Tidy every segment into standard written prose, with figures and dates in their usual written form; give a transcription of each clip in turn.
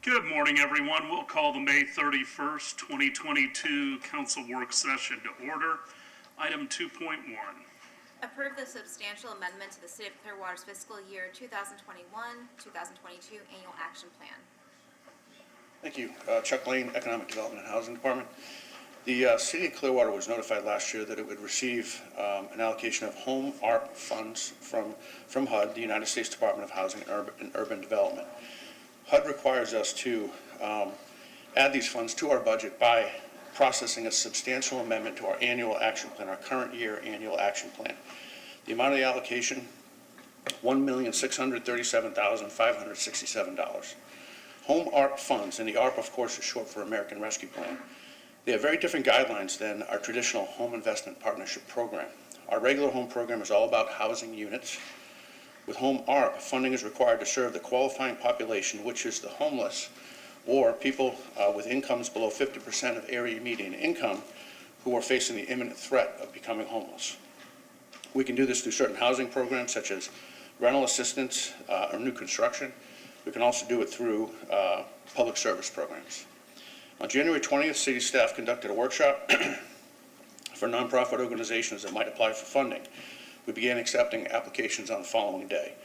Good morning, everyone. We'll call the May 31st, 2022 Council Work Session to order. Item 2.1. Approve the substantial amendment to the City of Clearwater's fiscal year 2021-2022 Annual Action Plan. Thank you. Chuck Lane, Economic Development and Housing Department. The City of Clearwater was notified last year that it would receive an allocation of home ARP funds from HUD, the United States Department of Housing and Urban Development. HUD requires us to add these funds to our budget by processing a substantial amendment to our annual action plan, our current year annual action plan. The amount of the allocation, $1,637,567. Home ARP funds, and the ARP, of course, is short for American Rescue Plan. They have very different guidelines than our traditional home investment partnership program. Our regular home program is all about housing units. With home ARP, funding is required to serve the qualifying population, which is the homeless or people with incomes below 50% of area median income who are facing the imminent threat of becoming homeless. We can do this through certain housing programs such as rental assistance or new construction. We can also do it through public service programs. On January 20th, city staff conducted a workshop for nonprofit organizations that might apply for funding. We began accepting applications on the following day.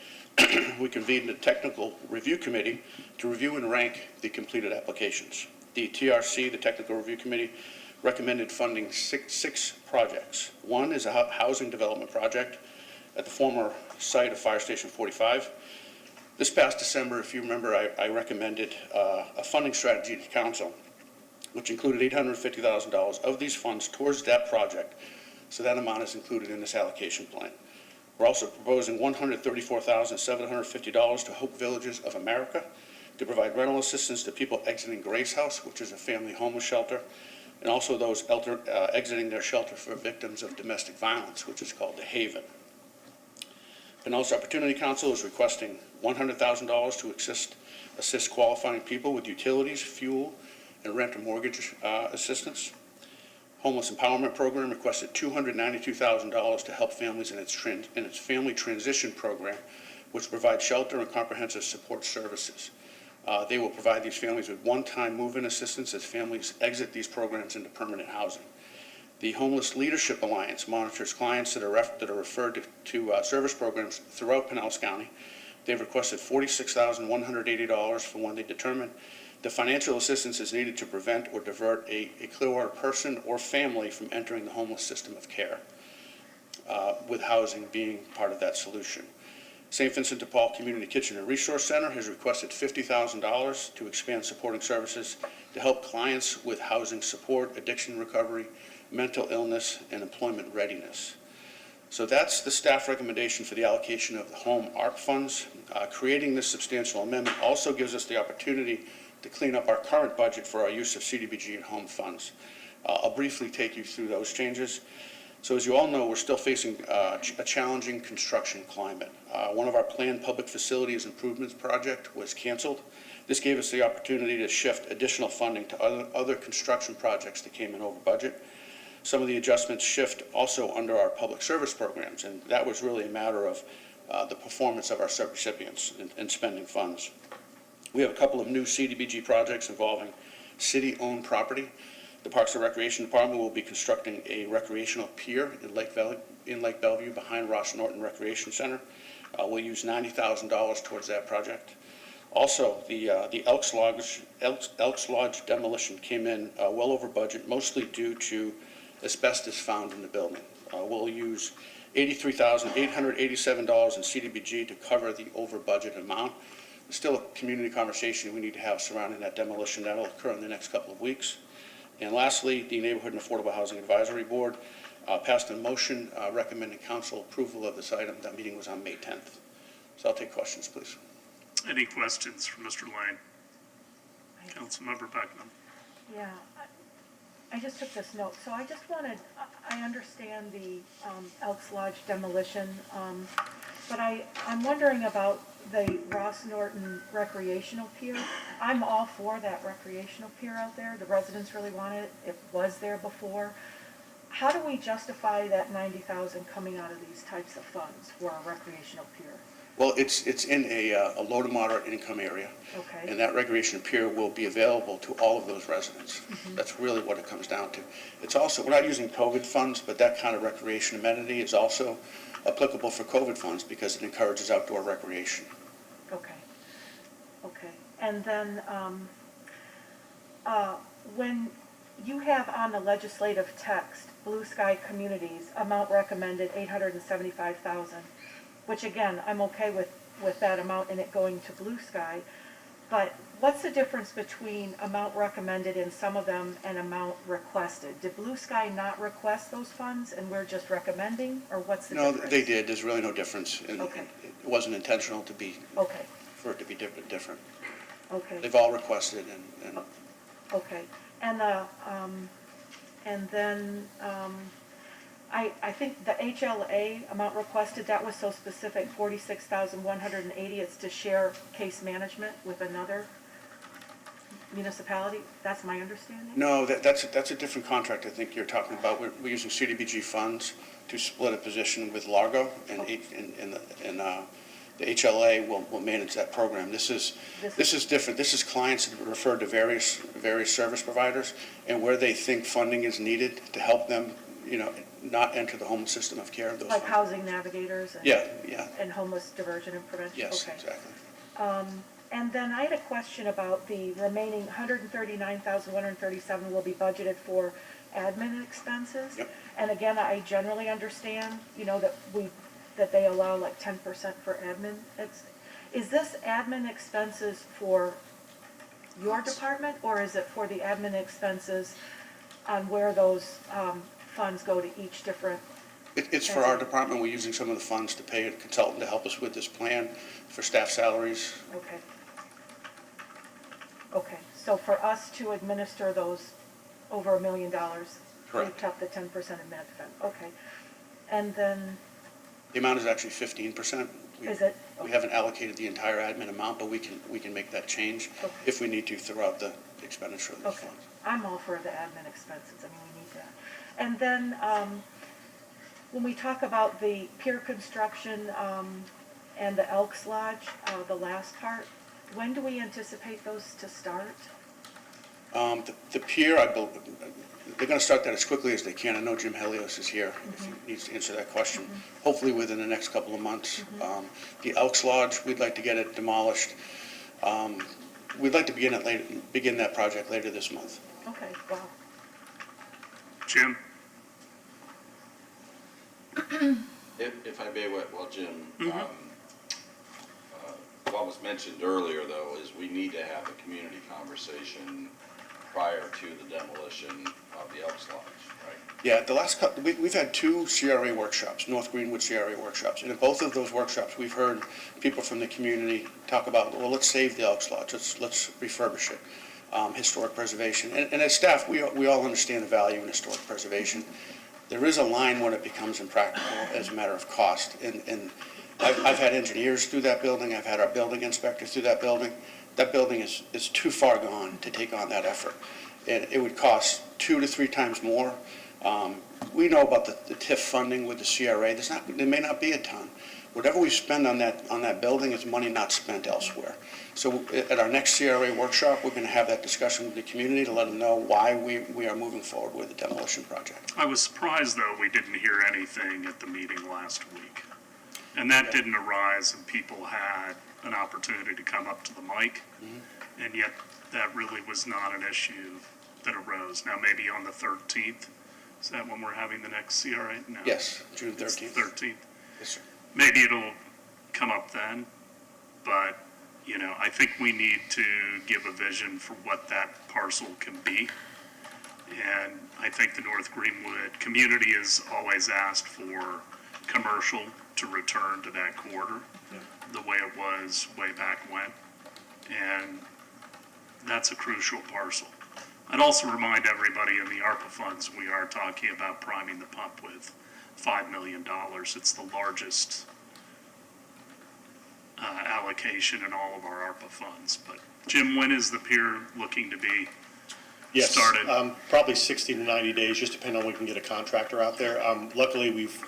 We convened a technical review committee to review and rank the completed applications. The TRC, the Technical Review Committee, recommended funding six projects. One is a housing development project at the former site of Fire Station 45. This past December, if you remember, I recommended a funding strategy to council, which included $850,000 of these funds towards that project. So that amount is included in this allocation plan. We're also proposing $134,750 to Hope Villages of America to provide rental assistance to people exiting Grace House, which is a family homeless shelter, and also those exiting their shelter for victims of domestic violence, which is called the Haven. Pinellas Opportunity Council is requesting $100,000 to assist qualifying people with utilities, fuel, and rent or mortgage assistance. Homeless Empowerment Program requested $292,000 to help families in its family transition program, which provides shelter and comprehensive support services. They will provide these families with one-time move-in assistance as families exit these programs into permanent housing. The Homeless Leadership Alliance monitors clients that are referred to service programs throughout Pinellas County. They've requested $46,180 for when they determine the financial assistance is needed to prevent or divert a Clearwater person or family from entering the homeless system of care, with housing being part of that solution. St. Vincent de Paul Community Kitchen and Resource Center has requested $50,000 to expand supporting services to help clients with housing support, addiction recovery, mental illness, and employment readiness. So that's the staff recommendation for the allocation of the home ARP funds. Creating this substantial amendment also gives us the opportunity to clean up our current budget for our use of CDBG and home funds. I'll briefly take you through those changes. So as you all know, we're still facing a challenging construction climate. One of our planned public facilities improvements project was canceled. This gave us the opportunity to shift additional funding to other construction projects that came in over budget. Some of the adjustments shift also under our public service programs, and that was really a matter of the performance of our recipients in spending funds. We have a couple of new CDBG projects involving city-owned property. The Parks and Recreation Department will be constructing a recreational pier in Lake Bellevue behind Ross Norton Recreation Center. We'll use $90,000 towards that project. Also, the Elks Lodge demolition came in well over budget, mostly due to asbestos found in the building. We'll use $83,887 in CDBG to cover the over budget amount. There's still a community conversation we need to have surrounding that demolition. That'll occur in the next couple of weeks. And lastly, the Neighborhood and Affordable Housing Advisory Board passed a motion recommending council approval of this item. That meeting was on May 10th. So I'll take questions, please. Any questions for Mr. Lane? Councilmember Beckman. Yeah, I just took this note. So I just wanted, I understand the Elks Lodge demolition, but I'm wondering about the Ross Norton recreational pier. I'm all for that recreational pier out there. The residents really want it. It was there before. How do we justify that $90,000 coming out of these types of funds for a recreational pier? Well, it's in a low to moderate income area. Okay. And that recreation pier will be available to all of those residents. That's really what it comes down to. It's also, we're not using COVID funds, but that kind of recreation amenity is also applicable for COVID funds because it encourages outdoor recreation. Okay, okay. And then, when you have on the legislative text, Blue Sky Communities, amount recommended 875,000, which again, I'm okay with that amount and it going to Blue Sky, but what's the difference between amount recommended in some of them and amount requested? Did Blue Sky not request those funds and we're just recommending, or what's the No, difference? they did. There's really no difference. And Okay. it wasn't intentional to be, Okay, for it to be different. okay. They've all requested and Okay, and then, I think the HLA amount requested, that was so specific, 46,180, it's to share case management with another municipality, that's my understanding? no, that's a different contract I think you're talking about. We're using CDBG funds to split a position with Largo, and the HLA will manage that program. This is different. This is clients that are referred to various service providers, and where they think funding is needed to help them, not enter the homeless system of care. Those Like funds. housing navigators and. Yeah. And homeless diversion and prevention? Yes, Okay. exactly. And then I had a question about the remaining 139,137 will be budgeted for admin expenses. Yep. And again, I generally understand, that they allow like 10% for admin. Is this admin expenses for your department, or is it for the admin expenses on where those funds go to each different? It's for our department. We're using some of the funds to pay a consultant to help us with this plan for staff salaries. Okay. Okay, so for us to administer those over $1 million, we Correct. kept the 10% admin fund, okay. And then, The amount is actually 15%. is it? We haven't allocated the entire admin amount, but we can make that change Okay. if we need to throughout the expenditure of these Okay, funds. I'm all for the admin expenses, I mean, we need that. And then, when we talk about the pier construction, and the Elks Lodge, the last part, when do we anticipate those to start? The pier, they're going to start that as quickly as they can. I know Jim Helios is here if he needs to answer that question. Hopefully within the next couple of months. The Elks Lodge, we'd like to get it demolished. We'd like to begin that project later this month. Okay, wow, Jim? If I may, well, Jim, what was mentioned earlier, though, is we need to have a community conversation prior to the demolition of the Elks Lodge, right? Yeah, the last couple, we've had 2 CRA workshops, North Greenwood CRA workshops, and in both of those workshops, we've heard people from the community talk about, well, let's save the Elks Lodge, let's refurbish it, historic preservation. And as staff, we all understand the value in historic preservation. There is a line when it becomes impractical as a matter of cost, and I've had engineers through that building, I've had our building inspector through that building. That building is too far gone to take on that effort. And it would cost 2 to 3 times more. We know about the TIF funding with the CRA. There may not be a ton. Whatever we spend on that building is money not spent elsewhere. So at our next CRA workshop, we're going to have that discussion with the community to let them know why we are moving forward with the demolition project. I was surprised, though, we didn't hear anything at the meeting last week. And that didn't arise, and people had an opportunity to come up to the mic, and yet that really was not an issue that arose. Now, maybe on the 13th, is that when we're having the next CRA? No. Yes, June It's 13th. the 13th. Yes, sir. Maybe it'll come up then, but, I think we need to give a vision for what that parcel can be. And I think the North Greenwood community has always asked for commercial to return to that corridor, the way it was way back when. And that's a crucial parcel. I'd also remind everybody in the ARPA funds, we are talking about priming the pump with $5 million. It's the largest allocation in all of our ARPA funds. But Jim, when is the pier looking to be Yes, started? probably 60 to 90 days, just depending on when we can get a contractor out there. Luckily, we've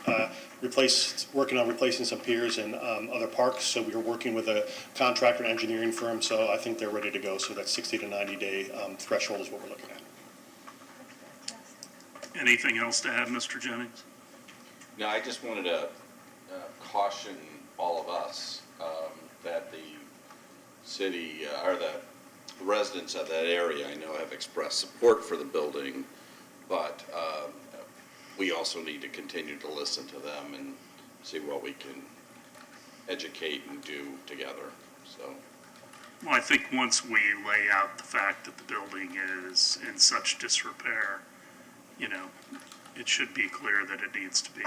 working on replacing some piers and other parks, so we are working with a contractor and engineering firm, so I think they're ready to go. So that 60 to 90 day threshold is what we're looking at. Anything else to add, Mr. Jennings? No, I just wanted to caution all of us that the city, or the residents of that area, I know have expressed support for the building, but we also need to continue to listen to them and see what we can educate and do together, so. Well, I think once we lay out the fact that the building is in such disrepair, you know, it should be clear that it needs to be.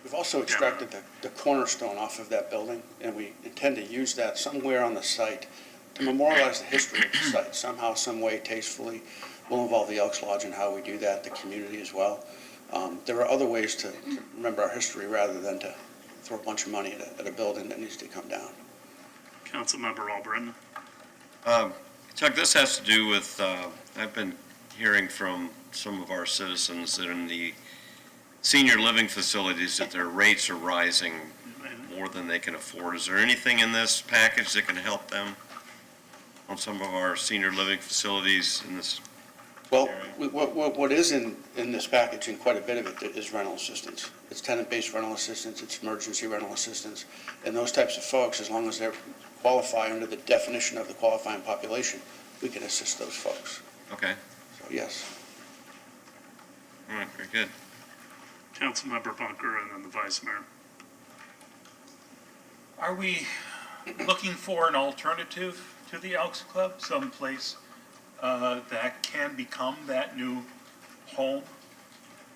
We've also extracted the cornerstone off of that building, and we intend to use that somewhere on the site to memorialize the history of the site, somehow, some way, tastefully. We'll involve the Elks Lodge in how we do that, the community as well. There are other ways to remember our history rather than to throw a bunch of money at a building that needs to come down. Councilmember Albritton? Chuck, this has to do with, I've been hearing from some of our citizens that in the senior living facilities that their rates are rising more than they can afford. Is there anything in this package that can help them on some of our senior living facilities in this? Well, what is in this package, and quite a bit of it, is rental assistance. It's tenant-based rental assistance, it's emergency rental assistance, and those types of folks, as long as they qualify under the definition of the qualifying population, we can assist those folks. Okay, So, yes. all right, very good. Councilmember Bunker and then the Vice Mayor. Are we looking for an alternative to the Elks Club, someplace that can become that new home?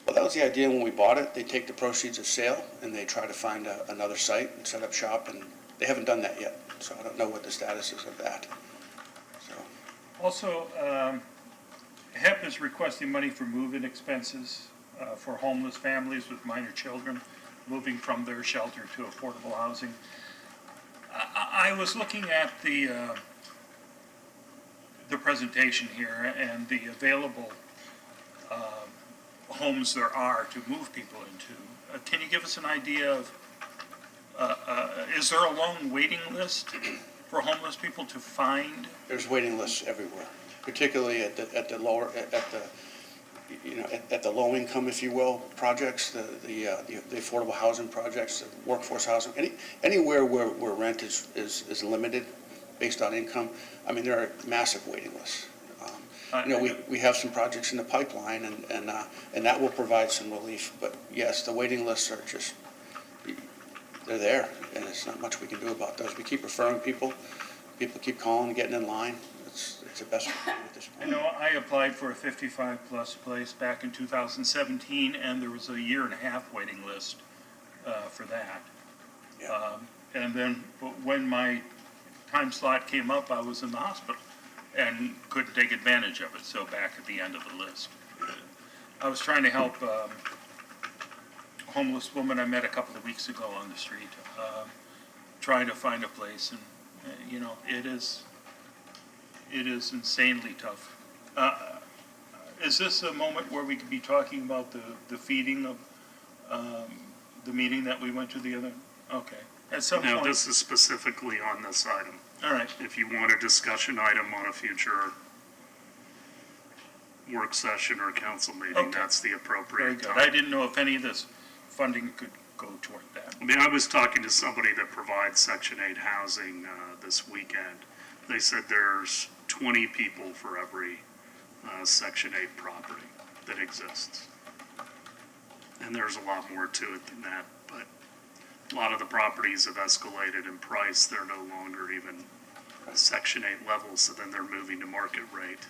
Well, that was the idea when we bought it. They take the proceeds of sale and they try to find another site and set up shop, and they haven't done that yet. So I don't know what the status is of that. So, Also, HEP is requesting money for move-in expenses for homeless families with minor children moving from their shelter to affordable housing. I was looking at the presentation here and the available homes there are to move people into. Can you give us an idea of, is there a long waiting list for homeless people to find? there's waiting lists everywhere, particularly at the lower, at the low income, if you will, projects, the affordable housing projects, the workforce housing, anywhere where rent is limited based on income. I mean, there are massive waiting lists. We have some projects in the pipeline, and that will provide some relief. But yes, the waiting lists are just, they're there, and there's not much we can do about those. We keep referring people. People keep calling, getting in line. It's the best we can do at this I point. know I applied for a 55-plus place back in 2017, and there was a year-and-a-half waiting list for that. Yeah. And then when my time slot came up, I was in the hospital and couldn't take advantage of it, so back at the end of the list. I was trying to help a homeless woman I met a couple of weeks ago on the street, trying to find a place, and, it is insanely tough. Is this a moment where we could be talking about the feeding of the meeting that we went to the other? Okay, at some Now, point. this is specifically on this item. All right, If you want a discussion item on a future work session or council meeting, Okay. that's the very appropriate good. time. I didn't know if any of this funding could go toward that. I mean, I was talking to somebody that provides Section 8 housing this weekend. They said there's 20 people for every Section 8 property that exists. And there's a lot more to it than that, but a lot of the properties have escalated in price. They're no longer even Section 8 levels, so then they're moving to market rate.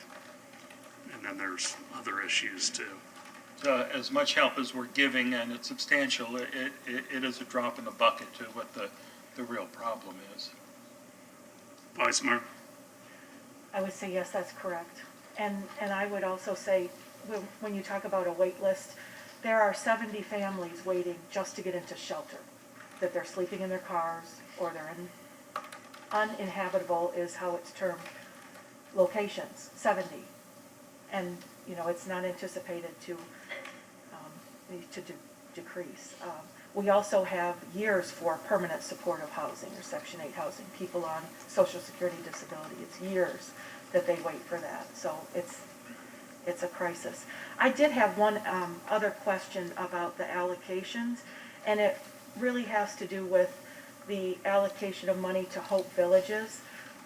And then there's other issues too. As much help as we're giving, and it's substantial, it is a drop in the bucket to what the real problem is. Vice Mayor? I would say, yes, that's correct. And I would also say, when you talk about a wait list, there are 70 families waiting just to get into shelter, that they're sleeping in their cars, or they're in uninhabitable is how it's termed, locations, 70. and, you know, it's not anticipated to, decrease. We also have years for permanent supportive housing or Section 8 housing, people on Social Security disability. It's years that they wait for that, so it's a crisis. I did have one other question about the allocations, and it really has to do with the allocation of money to Hope Villages.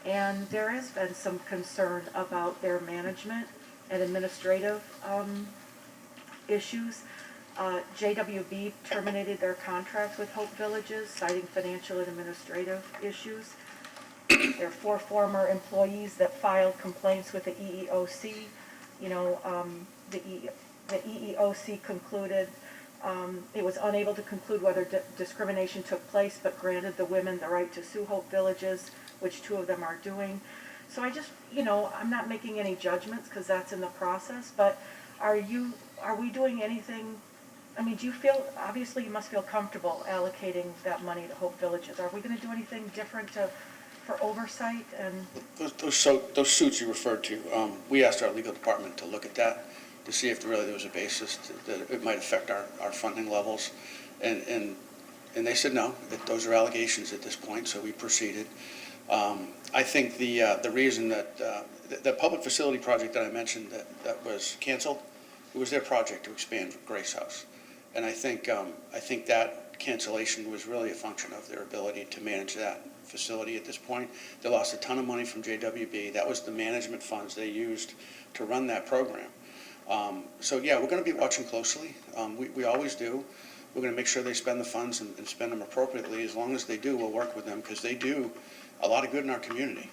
And there has been some concern about their management and administrative issues. JWB terminated their contract with Hope Villages, citing financial and administrative issues. There are 4 former employees that filed complaints with the EEOC. You know, the EEOC concluded it was unable to conclude whether discrimination took place, but granted the women the right to sue Hope Villages, which 2 of them are doing. So I just, you know, I'm not making any judgments because that's in the process, but are we doing anything? I mean, do you feel, obviously you must feel comfortable allocating that money to Hope Villages. Are we going to do anything different for oversight and? Those suits you referred to, we asked our legal department to look at that, to see if really there was a basis that it might affect our funding levels. And they said no, that those are allegations at this point, so we proceeded. I think the reason that the public facility project that I mentioned that was canceled, it was their project to expand Grace House. And I think that cancellation was really a function of their ability to manage that facility at this point. They lost a ton of money from JWB. That was the management funds they used to run that program. So yeah, we're going to be watching closely. We always do. We're going to make sure they spend the funds and spend them appropriately. As long as they do, we'll work with them because they do a lot of good in our community.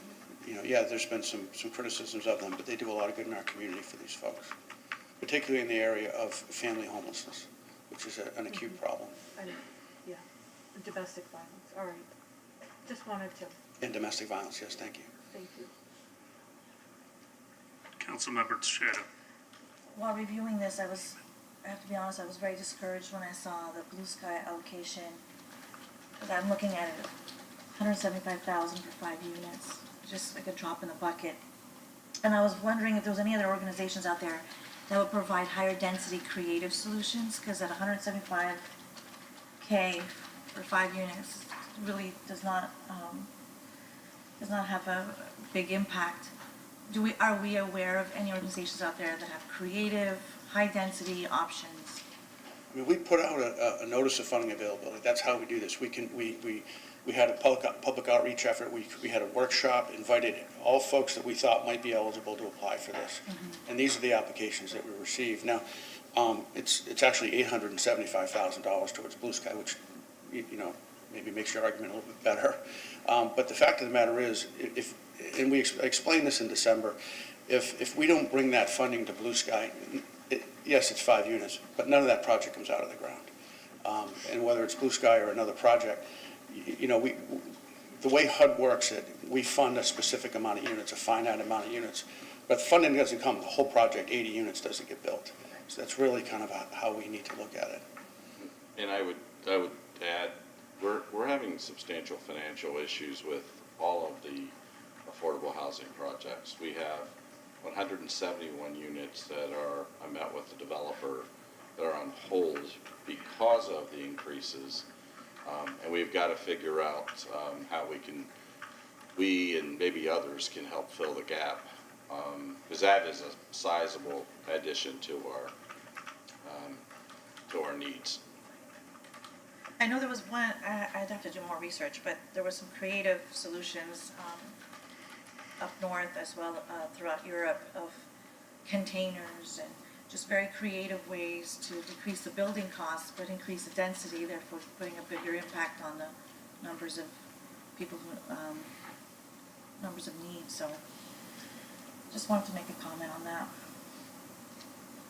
You know, yeah, there's been some criticisms of them, but they do a lot of good in our community for these folks, particularly in the area of family homelessness, which is an acute problem. Yeah, domestic violence, all right. Just wanted to, And domestic violence, yes, thank you. thank you. Councilmember Teixeira. While reviewing this, I have to be honest, I was very discouraged when I saw the Blue Sky allocation. But I'm looking at it, $175,000 for 5 units, just like a drop in the bucket. And I was wondering if there was any other organizations out there that would provide higher density creative solutions, because at $175K for 5 units really does not have a big impact. Are we aware of any organizations out there that have creative, high-density options? I mean, we put out a notice of funding availability. That's how we do this. We had a public outreach effort. We had a workshop, invited all folks that we thought might be eligible to apply for this. Mm-hmm. And these are the applications that we received. Now, it's actually $875,000 towards Blue Sky, which, you know, maybe makes your argument a little bit better. But the fact of the matter is, and we explained this in December, if we don't bring that funding to Blue Sky, yes, it's 5 units, but none of that project comes out of the ground. And whether it's Blue Sky or another project, you know, the way HUD works it, we fund a specific amount of units, a finite amount of units, but funding doesn't come, the whole project, 80 units doesn't get built. So that's really kind of how we need to look at it. And I would add, we're having substantial financial issues with all of the affordable housing projects. We have 171 units that I met with the developer, that are on hold because of the increases. And we've got to figure out how we and maybe others can help fill the gap. Because that is a sizable addition to our needs. I know there was one, I'd have to do more research, but there were some creative solutions up north as well throughout Europe of containers and just very creative ways to decrease the building costs but increase the density, therefore putting a bigger impact on the numbers of people who, numbers of needs. So just wanted to make a comment on that.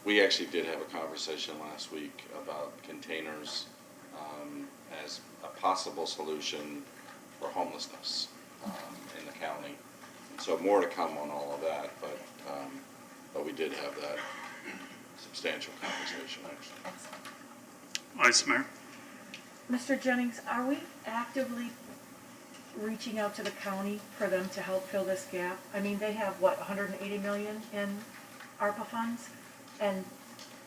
We actually did have a conversation last week about containers as a possible solution for homelessness in the county. And so more to come on all of that, but we did have that substantial conversation actually. Excellent. Vice Mayor. Mr. Jennings, are we actively reaching out to the county for them to help fill this gap? I mean, they have, what, $180 million in ARPA funds. And,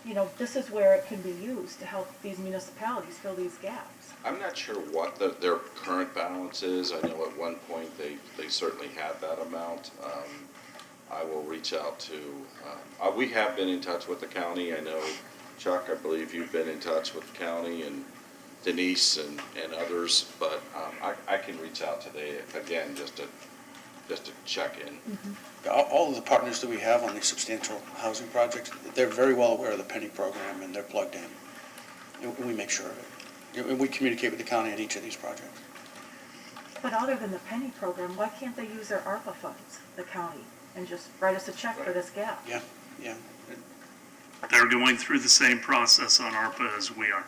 you know, this is where it can be used to help these municipalities fill these gaps. I'm not sure what their current balance is. I know at one point they certainly had that amount. I will reach out to, we have been in touch with the county. I know, Chuck, I believe you've been in touch with the county, and Denise and others, but I can reach out today again just to check in. All of the partners that we have on these substantial housing projects, they're very well aware of the penny program and they're plugged in. And we make sure of it. And we communicate with the county on each of these projects. But other than the penny program, why can't they use their ARPA funds, the county, and just write us a check for this gap? Yeah. They're going through the same process on ARPA as we are.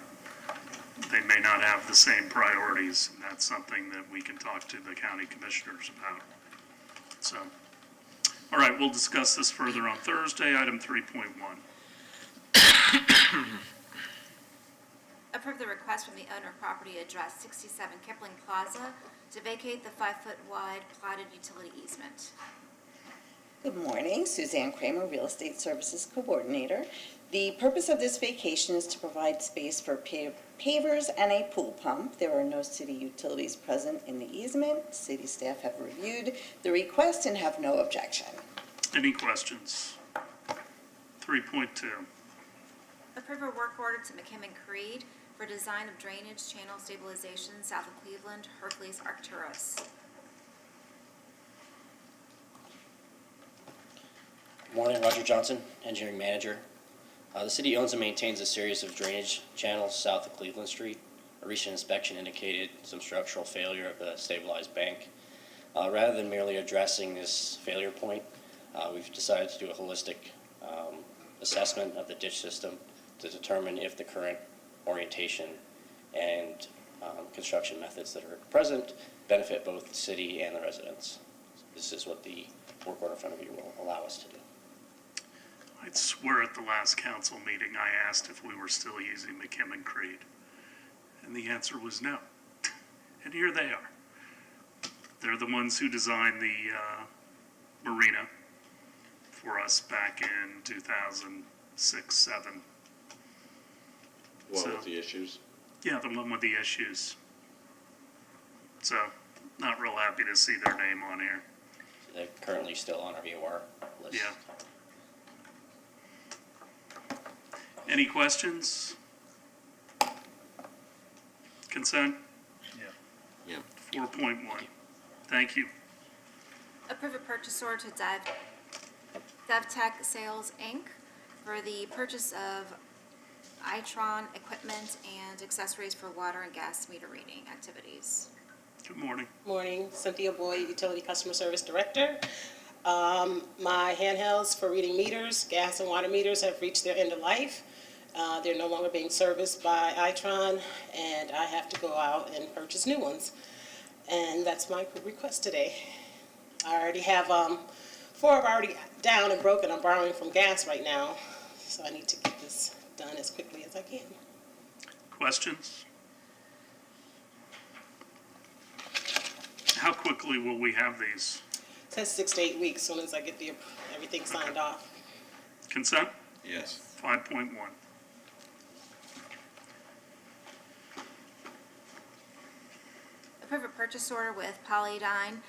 They may not have the same priorities, and that's something that we can talk to the county commissioners about. So, all right, we'll discuss this further on Thursday. Item 3.1. Approve the request from the owner of property address 67 Kipling Plaza to vacate the 5-foot wide platted utility easement. Good morning, Suzanne Kramer, Real Estate Services Coordinator. The purpose of this vacation is to provide space for pavers and a pool pump. There are no city utilities present in the easement. City staff have reviewed the request and have no objection. Any questions? 3.2. Approve a work order to McKim and Creed for design of drainage channel stabilization south of Cleveland, Hercules, Arcturus. Good morning, Roger Johnson, Engineering Manager. The city owns and maintains a series of drainage channels south of Cleveland Street. A recent inspection indicated some structural failure of the stabilized bank. Rather than merely addressing this failure point, we've decided to do a holistic assessment of the ditch system to determine if the current orientation and construction methods that are present benefit both the city and the residents. This is what the work order in front of you will allow us to do. I swear at the last council meeting, I asked if we were still using McKim and Creed. And the answer was no. And here they are. They're the ones who designed the marina for us back in 2006-07. What with the issues? Yeah, the one with the issues. So, not real happy to see their name on here. So they're currently still on our VOR list. Yeah. Any questions? Consent? Yeah. 4.1. Thank you. Approve a purchase order to DevTech Sales, Inc. for the purchase of Itron equipment and accessories for water and gas meter reading activities. Good morning. Morning, Cynthia Boyd, Utility Customer Service Director. My handhelds for reading meters, gas and water meters have reached their end of life. They're no longer being serviced by Itron, and I have to go out and purchase new ones. And that's my request today. I already have 4 are already down and broken. I'm borrowing from gas right now, so I need to get this done as quickly as I can. Questions? How quickly will we have these? It says 6 to 8 weeks, as soon as I get everything signed off. Consent? Yes. 5.1. Approve a purchase order with Polydyne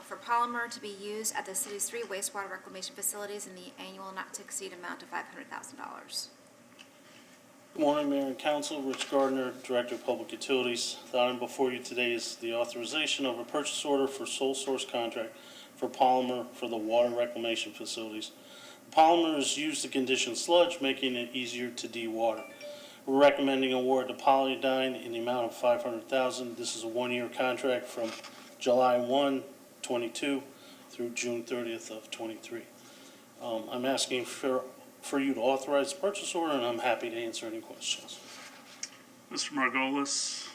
for polymer to be used at the city's 3 wastewater reclamation facilities in the annual not to exceed amount of $500,000. Good morning, Mayor and Council. Rich Gardner, Director of Public Utilities. The item before you today is the authorization of a purchase order for sole source contract for polymer for the water reclamation facilities. The polymer is used to condition sludge, making it easier to de-water. We're recommending award to Polydyne in the amount of $500,000. This is a 1-year contract from July 1, 22 through June 30th of 23. I'm asking for you to authorize the purchase order, and I'm happy to answer any questions. Mr. Margolis,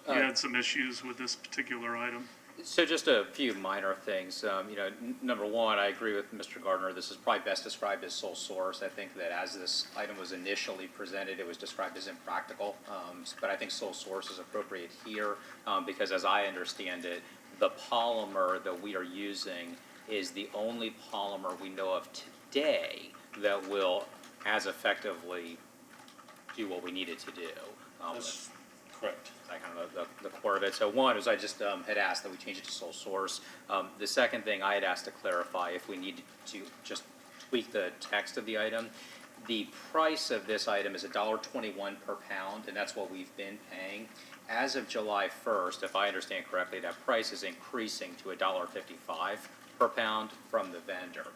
you had some issues with this particular item? So just a few minor things. Number one, I agree with Mr. Gardner. This is probably best described as sole source. I think that as this item was initially presented, it was described as impractical. But I think sole source is appropriate here because as I understand it, the polymer that we are using is the only polymer we know of today that will as effectively do what we needed to do. That's correct. That kind of the core of it. So one is I just had asked that we change it to sole source. The second thing I had asked to clarify if we needed to just tweak the text of the item. The price of this item is $1.21 per pound, and that's what we've been paying. As of July 1st, if I understand correctly, that price is increasing to $1.55 per pound from the vendor.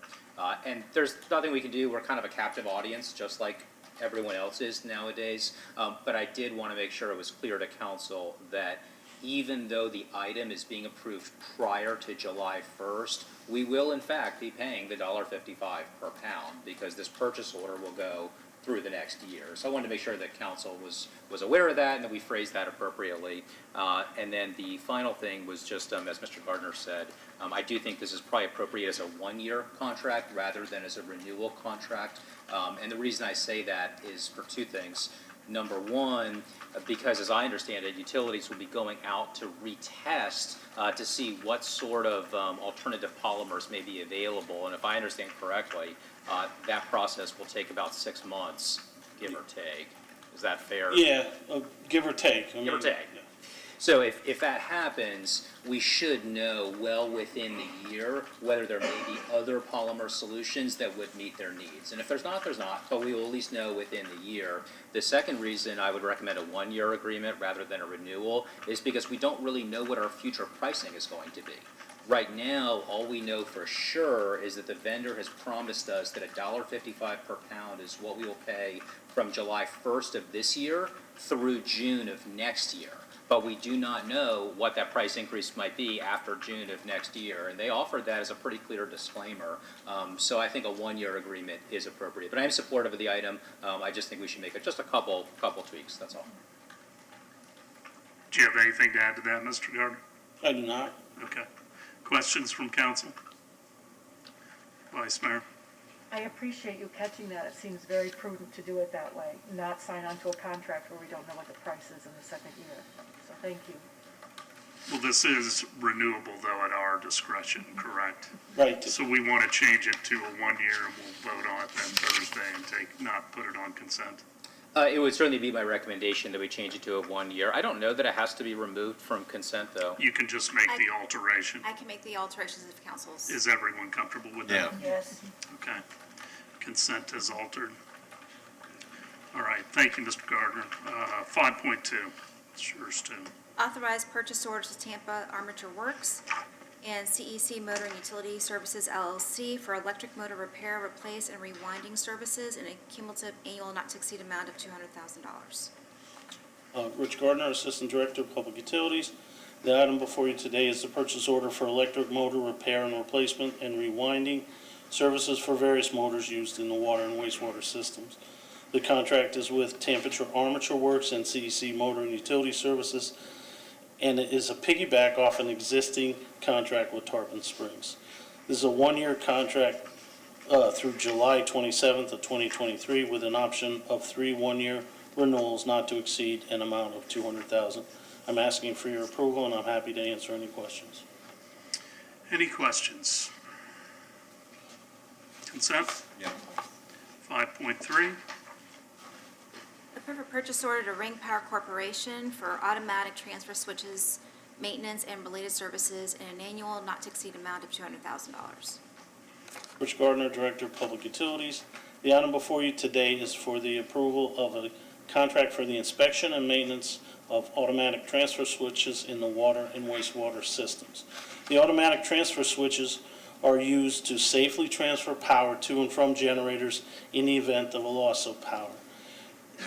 And there's nothing we can do. We're kind of a captive audience, just like everyone else is nowadays. But I did want to make sure it was clear to council that even though the item is being approved prior to July 1st, we will in fact be paying the $1.55 per pound because this purchase order will go through the next year. So I wanted to make sure that council was aware of that and that we phrased that appropriately. And then the final thing was just, as Mr. Gardner said, I do think this is probably appropriate as a one-year contract rather than as a renewal contract. And the reason I say that is for two things. Number one, because as I understand it, utilities will be going out to retest to see what sort of alternative polymers may be available. And if I understand correctly, that process will take about 6 months, give or take. Is that fair? Yeah, give or take. Give or take. So if that happens, we should know well within the year whether there may be other polymer solutions that would meet their needs. And if there's not, there's not, but we will at least know within the year. The second reason I would recommend a one-year agreement rather than a renewal is because we don't really know what our future pricing is going to be. Right now, all we know for sure is that the vendor has promised us that $1.55 per pound is what we will pay from July 1st of this year through June of next year. But we do not know what that price increase might be after June of next year. And they offered that as a pretty clear disclaimer. So I think a one-year agreement is appropriate. But I am supportive of the item. I just think we should make it just a couple tweaks, that's all. Do you have anything to add to that, Mr. Gardner? I do not. Okay. Questions from council? Vice Mayor? I appreciate you catching that. It seems very prudent to do it that way, not sign on to a contract where we don't know what the price is in the second year. So thank you. Well, this is renewable, though, at our discretion, correct? Right. So we want to change it to a 1 year, and we'll vote on it then Thursday and not put it on consent. It would certainly be my recommendation that we change it to a 1 year. I don't know that it has to be removed from consent, though. You can just make the alteration. I can make the alterations if council's. Is everyone comfortable with that? Yes. Okay. Consent is altered. All right, thank you, Mr. Gardner. 5.2, it's yours too. Authorize purchase order to Tampa Armature Works and CEC Motor and Utility Services LLC for electric motor repair, replace, and rewinding services in a cumulative annual not to exceed amount of $200,000. Rich Gardner, Assistant Director of Public Utilities. The item before you today is the purchase order for electric motor repair and replacement and rewinding services for various motors used in the water and wastewater systems. The contract is with Tampa Armature Works and CEC Motor and Utility Services, and it is a piggyback off an existing contract with Tarpon Springs. This is a one-year contract through July 27th of 2023 with an option of 3 one-year renewals not to exceed an amount of $200,000. I'm asking for your approval, and I'm happy to answer any questions. Any questions? Consent? Yeah. 5.3, Approve a purchase order to Ring Power Corporation for automatic transfer switches, maintenance, and related services in an annual not to exceed amount of $200,000. Rich Gardner, Director of Public Utilities. The item before you today is for the approval of a contract for the inspection and maintenance of automatic transfer switches in the water and wastewater systems. The automatic transfer switches are used to safely transfer power to and from generators in the event of a loss of power.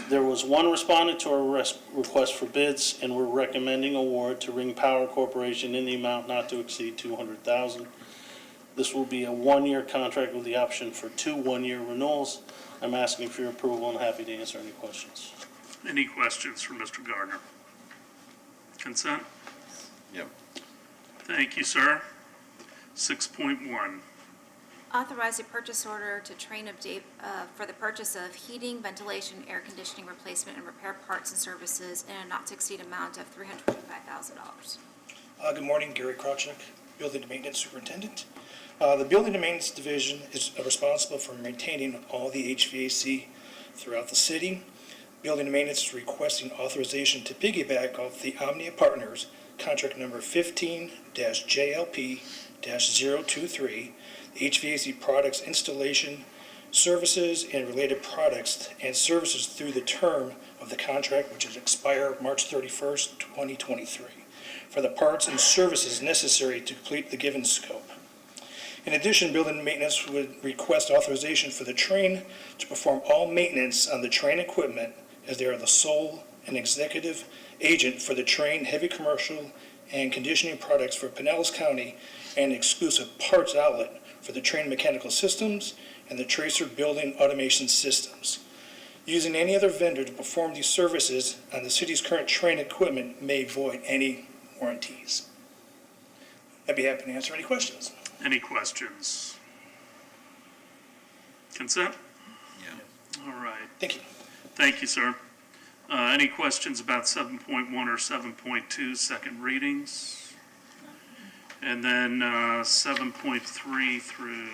There was one respondent to our request for bids, and we're recommending award to Ring Power Corporation in the amount not to exceed $200,000. This will be a one-year contract with the option for 2 one-year renewals. I'm asking for your approval and happy to answer any questions. any questions for Mr. Gardner? Consent? Yep. Thank you, sir. 6.1, Authorize a purchase order to Train of Dave for the purchase of heating, ventilation, air conditioning replacement, and repair parts and services in a not to exceed amount of $325,000. Good morning, Gary Krawczyk. Building and Maintenance Superintendent. The Building and Maintenance Division is responsible for maintaining all the HVAC throughout the city. Building and Maintenance is requesting authorization to piggyback off the Omnia Partners contract number 15-JLP-023, HVAC products installation, services, and related products and services through the term of the contract, which is expire March 31st, 2023, for the parts and services necessary to complete the given scope. In addition, Building and Maintenance would request authorization for the train to perform all maintenance on the train equipment, as they are the sole and executive agent for the train heavy commercial and conditioning products for Pinellas County and exclusive parts outlet for the train mechanical systems and the tracer building automation systems. Using any other vendor to perform these services on the city's current train equipment may void any warranties. I'd be happy to answer any questions. Any questions? Consent? Yeah. All right. Thank you. Thank you, sir. Any questions about 7.1 or 7.2 second readings? And then 7.3 through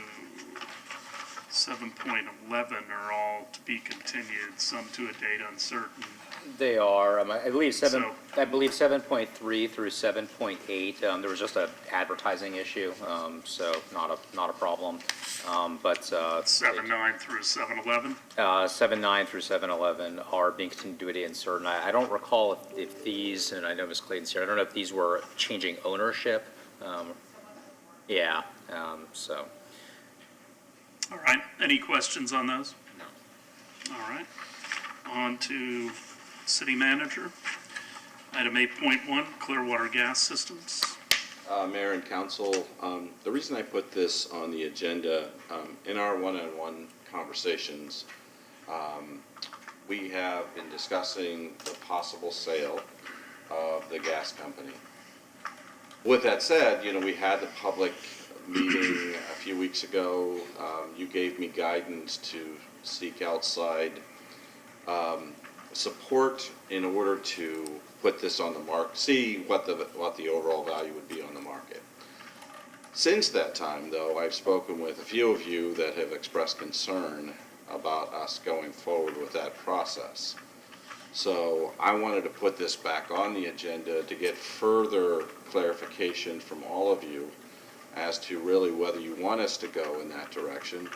7.11 are all to be continued, some to a date uncertain. They are, I believe So- 7.3 through 7.8, there was just an advertising issue, so not a problem. But 7.9 through 7.11? 7.9 through 7.11 are being continued to a date uncertain. I don't recall if these, and I know Ms. Clayton's here, I don't know if these were changing ownership. Yeah, so. All right. Any questions on those? No. All right. On to city manager. Item 8.1, Clearwater Gas Systems. Mayor and council, the reason I put this on the agenda, in our one-on-one conversations, we have been discussing the possible sale of the gas company. With that said, we had the public meeting a few weeks ago. You gave me guidance to seek outside support in order to put this on the market, see what the overall value would be on the market. Since that time, though, I've spoken with a few of you that have expressed concern about us going forward with that process. So I wanted to put this back on the agenda to get further clarification from all of you as to really whether you want us to go in that direction.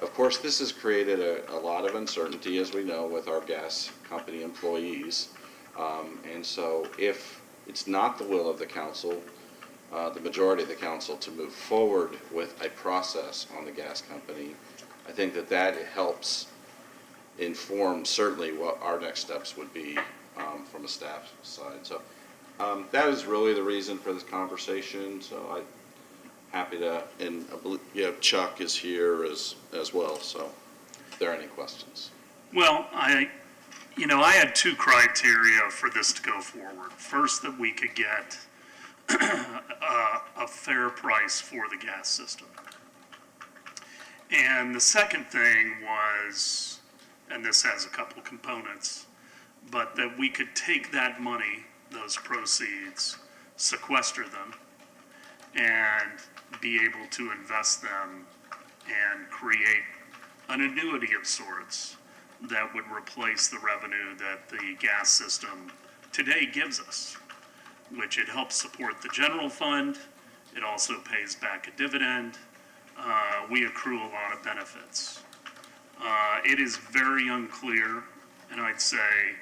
Of course, this has created a lot of uncertainty, as we know, with our gas company employees. And so if it's not the will of the council, the majority of the council, to move forward with a process on the gas company, I think that helps inform certainly what our next steps would be from a staff side. So that is really the reason for this conversation. So I'm happy to, and I believe, Chuck is here as well. So if there are any questions. Well, I had two criteria for this to go forward. First, that we could get a fair price for the gas system. And the second thing was, and this has a couple of components, but that we could take that money, those proceeds, sequester them, and be able to invest them and create an annuity of sorts that would replace the revenue that the gas system today gives us, which it helps support the general fund. It also pays back a dividend. We accrue a lot of benefits. It is very unclear, and I'd say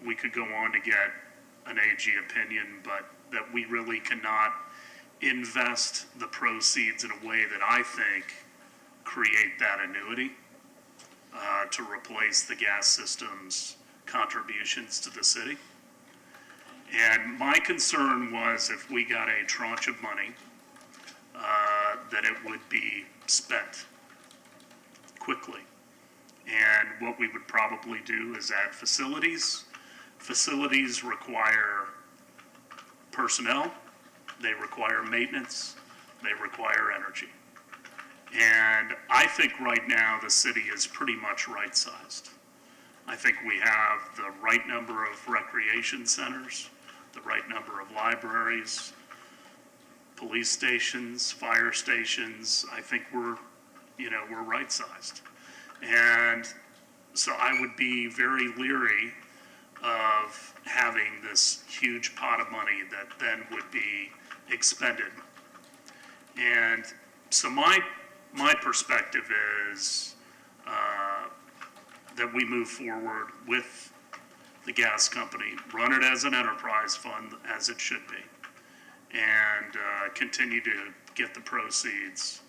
we could go on to get an AG opinion, but that we really cannot invest the proceeds in a way that I think create that annuity to replace the gas system's contributions to the city. And my concern was if we got a tranche of money, that it would be spent quickly. And what we would probably do is add facilities. Facilities require personnel, they require maintenance, they require energy. And I think right now the city is pretty much right-sized. I think we have the right number of recreation centers, the right number of libraries, police stations, fire stations, I think we're right-sized. And so I would be very leery of having this huge pot of money that then would be expended. And so my perspective is that we move forward with the gas company, run it as an enterprise fund as it should be, and continue to get the proceeds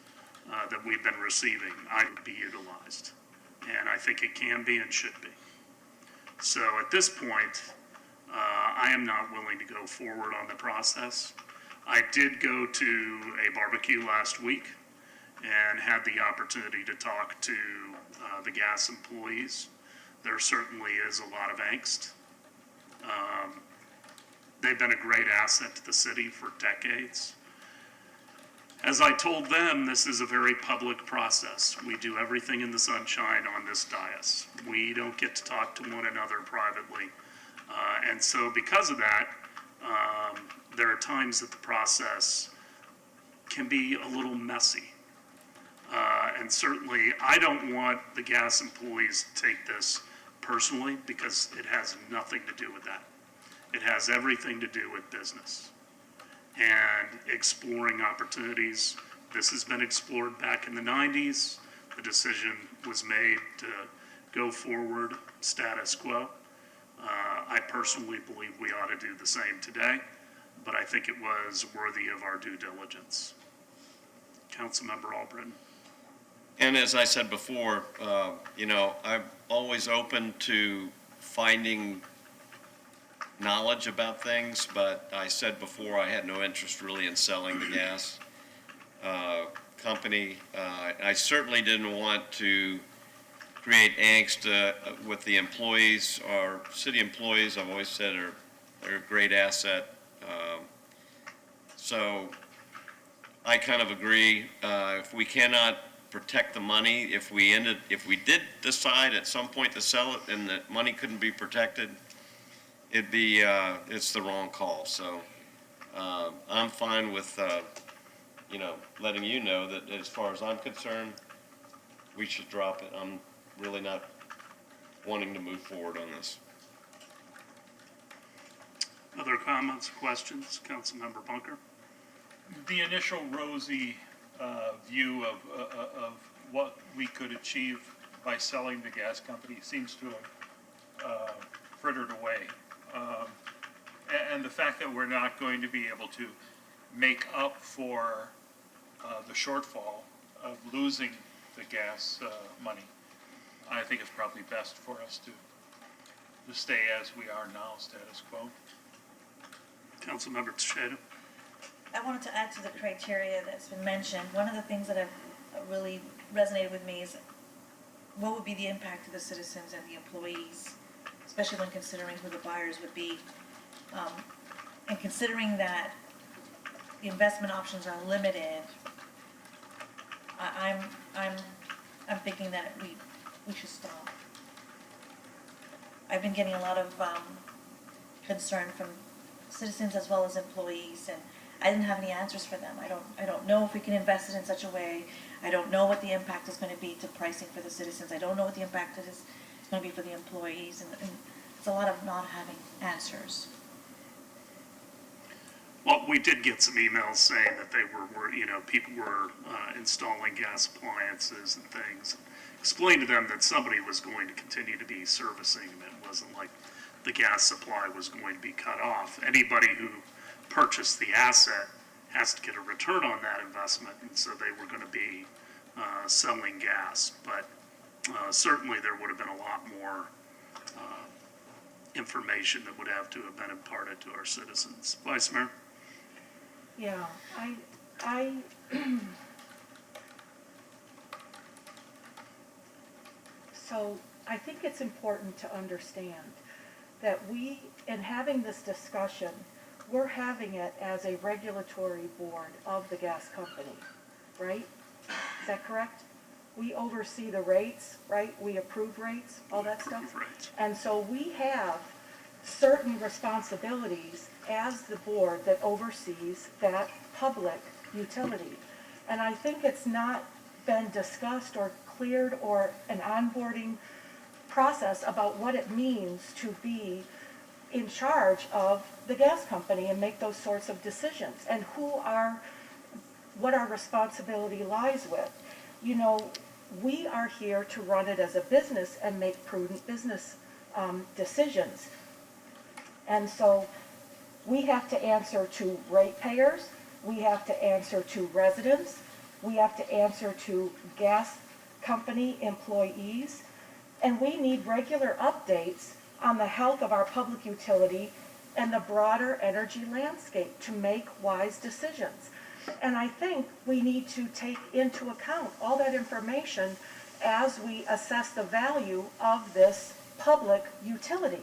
that we've been receiving. I would be utilized, and I think it can be and should be. So at this point, I am not willing to go forward on the process. I did go to a barbecue last week and had the opportunity to talk to the gas employees. There certainly is a lot of angst. They've been a great asset to the city for decades. As I told them, this is a very public process. We do everything in the sunshine on this dais. We don't get to talk to one another privately. And so because of that, there are times that the process can be a little messy. And certainly, I don't want the gas employees to take this personally, because it has nothing to do with that. It has everything to do with business and exploring opportunities. This has been explored back in the 90s. The decision was made to go forward status quo. I personally believe we ought to do the same today, but I think it was worthy of our due diligence. Councilmember Albritton. And as I said before, I'm always open to finding knowledge about things, but I said before I had no interest really in selling the gas company. I certainly didn't want to create angst with the employees. Our city employees, I've always said, they're a great asset. So I kind of agree. If we cannot protect the money, if we did decide at some point to sell it and that money couldn't be protected, it's the wrong call. So I'm fine with letting you know that as far as I'm concerned, we should drop it. I'm really not wanting to move forward on this. Other comments, questions? Councilmember Bunker? The initial rosy view of what we could achieve by selling the gas company seems to have frittered away. And the fact that we're not going to be able to make up for the shortfall of losing the gas money, I think it's probably best for us to stay as we are now, status quo. Councilmember Teixeira? I wanted to add to the criteria that's been mentioned. One of the things that have really resonated with me is what would be the impact to the citizens and the employees, especially when considering who the buyers would be. And considering that the investment options are limited, I'm thinking that we should stop. I've been getting a lot of concern from citizens as well as employees, and I didn't have any answers for them. I don't know if we can invest it in such a way. I don't know what the impact is going to be to pricing for the citizens. I don't know what the impact is going to be for the employees, and it's a lot of not having answers. Well, we did get some emails saying that they were people were installing gas appliances and things. Explained to them that somebody was going to continue to be servicing them. It wasn't like the gas supply was going to be cut off. Anybody who purchased the asset has to get a return on that investment, and so they were going to be selling gas. But certainly there would have been a lot more information that would have to have been imparted to our citizens. Vice Mayor? Yeah, so I think it's important to understand that we, in having this discussion, we're having it as a regulatory board of the gas company, right? Is that correct? We oversee the rates, right? We approve rates, all that stuff? Right. And so we have certain responsibilities as the board that oversees that public utility. And I think it's not been discussed or cleared or an onboarding process about what it means to be in charge of the gas company and make those sorts of decisions, and what our responsibility lies with. You know, we are here to run it as a business and make prudent business decisions. And so we have to answer to ratepayers, we have to answer to residents, we have to answer to gas company employees, and we need regular updates on the health of our public utility and the broader energy landscape to make wise decisions. And I think we need to take into account all that information as we assess the value of this public utility.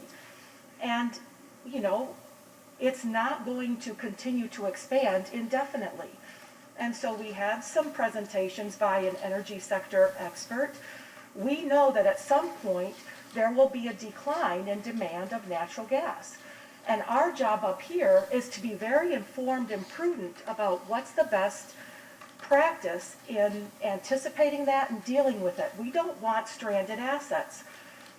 And, you know, it's not going to continue to expand indefinitely. And so we had some presentations by an energy sector expert. We know that at some point there will be a decline in demand of natural gas. And our job up here is to be very informed and prudent about what's the best practice in anticipating that and dealing with it. We don't want stranded assets.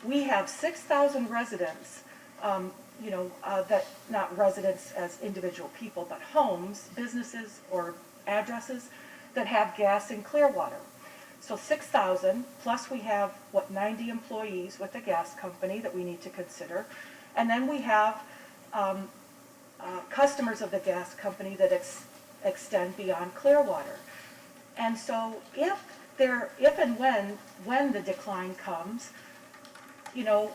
We have 6,000 residents, that, not residents as individual people, but homes, businesses, or addresses that have gas in Clearwater. So 6,000, plus we have, 90 employees with the gas company that we need to consider. And then we have customers of the gas company that extend beyond Clearwater. And so if and when the decline comes, you know,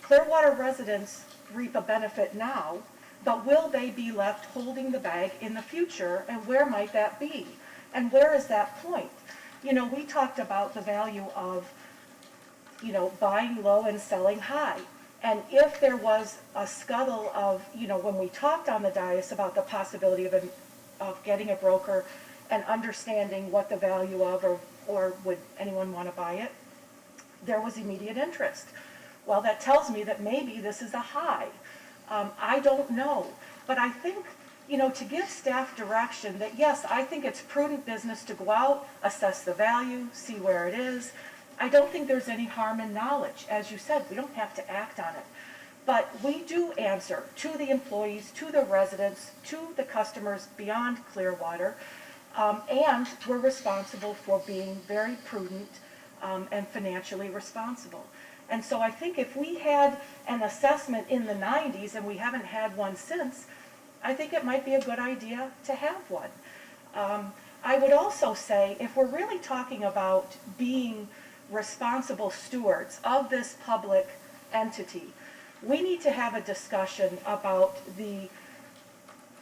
Clearwater residents reap a benefit now, but will they be left holding the bag in the future, and where might that be? And where is that point? You know, we talked about the value of, buying low and selling high. And if there was a scuttle of, when we talked on the dais about the possibility of getting a broker and understanding what the value of, or would anyone want to buy it, there was immediate interest. Well, that tells me that maybe this is a high. I don't know. But I think, to give staff direction that, yes, I think it's prudent business to go out, assess the value, see where it is. I don't think there's any harm in knowledge. As you said, we don't have to act on it. But we do answer to the employees, to the residents, to the customers beyond Clearwater, and we're responsible for being very prudent and financially responsible. And so I think if we had an assessment in the 90s, and we haven't had one since, I think it might be a good idea to have one. I would also say, if we're really talking about being responsible stewards of this public entity, we need to have a discussion about the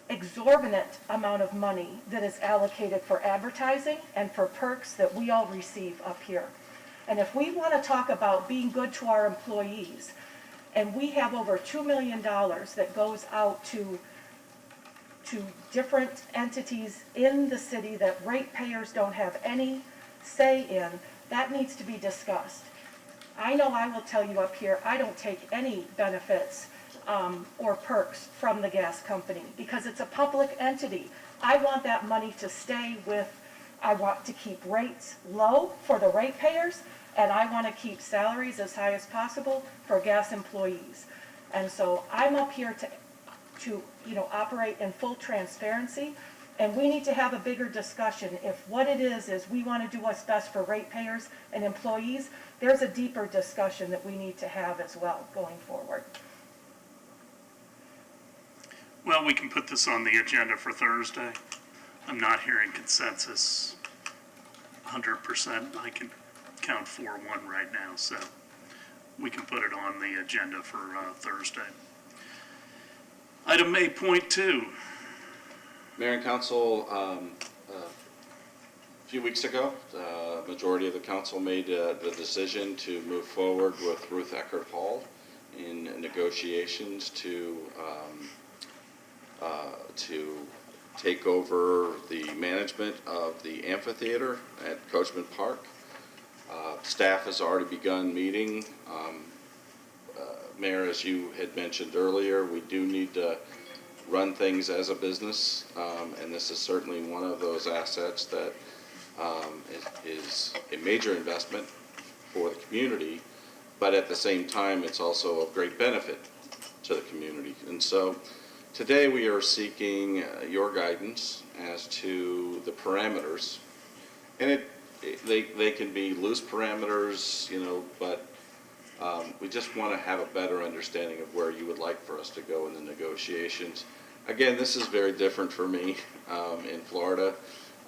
exorbitant amount of money that is allocated for advertising and for perks that we all receive up here. And if we want to talk about being good to our employees, and we have over $2 million that goes out to different entities in the city that ratepayers don't have any say in, that needs to be discussed. I know I will tell you up here, I don't take any benefits or perks from the gas company because it's a public entity. I want that money to stay with, I want to keep rates low for the ratepayers, and I want to keep salaries as high as possible for gas employees. And so I'm up here to operate in full transparency, and we need to have a bigger discussion. If what it is we want to do what's best for ratepayers and employees, there's a deeper discussion that we need to have as well going forward. Well, we can put this on the agenda for Thursday. I'm not hearing consensus 100%. I can count 4-1 right now, so we can put it on the agenda for Thursday. Item 8.2. Mayor and Council, a few weeks ago, the majority of the council made the decision to move forward with Ruth Eckert Hall in negotiations to take over the management of the amphitheater at Coachman Park. Staff has already begun meeting Mayor, as you had mentioned earlier, we do need to run things as a business, and this is certainly one of those assets that is a major investment for the community, but at the same time, it's also of great benefit to the community. And so today we are seeking your guidance as to the parameters. And they can be loose parameters, but we just want to have a better understanding of where you would like for us to go in the negotiations. Again, this is very different for me in Florida.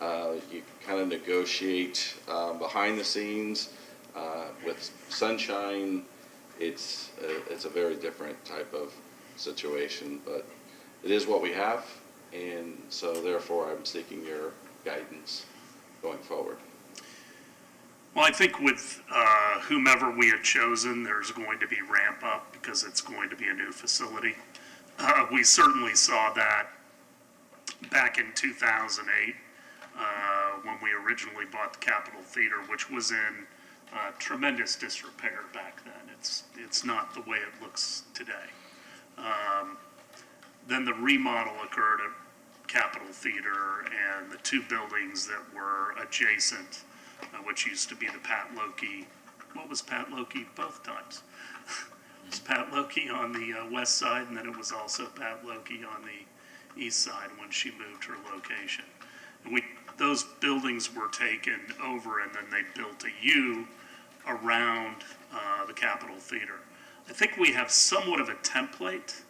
You kind of negotiate behind the scenes with sunshine. It's a very different type of situation, but it is what we have, and so therefore I'm seeking your guidance going forward. Well, I think with whomever we had chosen, there's going to be ramp up because it's going to be a new facility. We certainly saw that back in 2008 when we originally bought the Capitol Theater, which was in tremendous disrepair back then. It's not the way it looks today. Then the remodel occurred at Capitol Theater, and the two buildings that were adjacent, which used to be the Pat Lokey. What was Pat Lokey both times? It was Pat Lokey on the west side, and then it was also Pat Lokey on the east side when she moved her location. And those buildings were taken over, and then they built a U around the Capitol Theater. I think we have somewhat of a template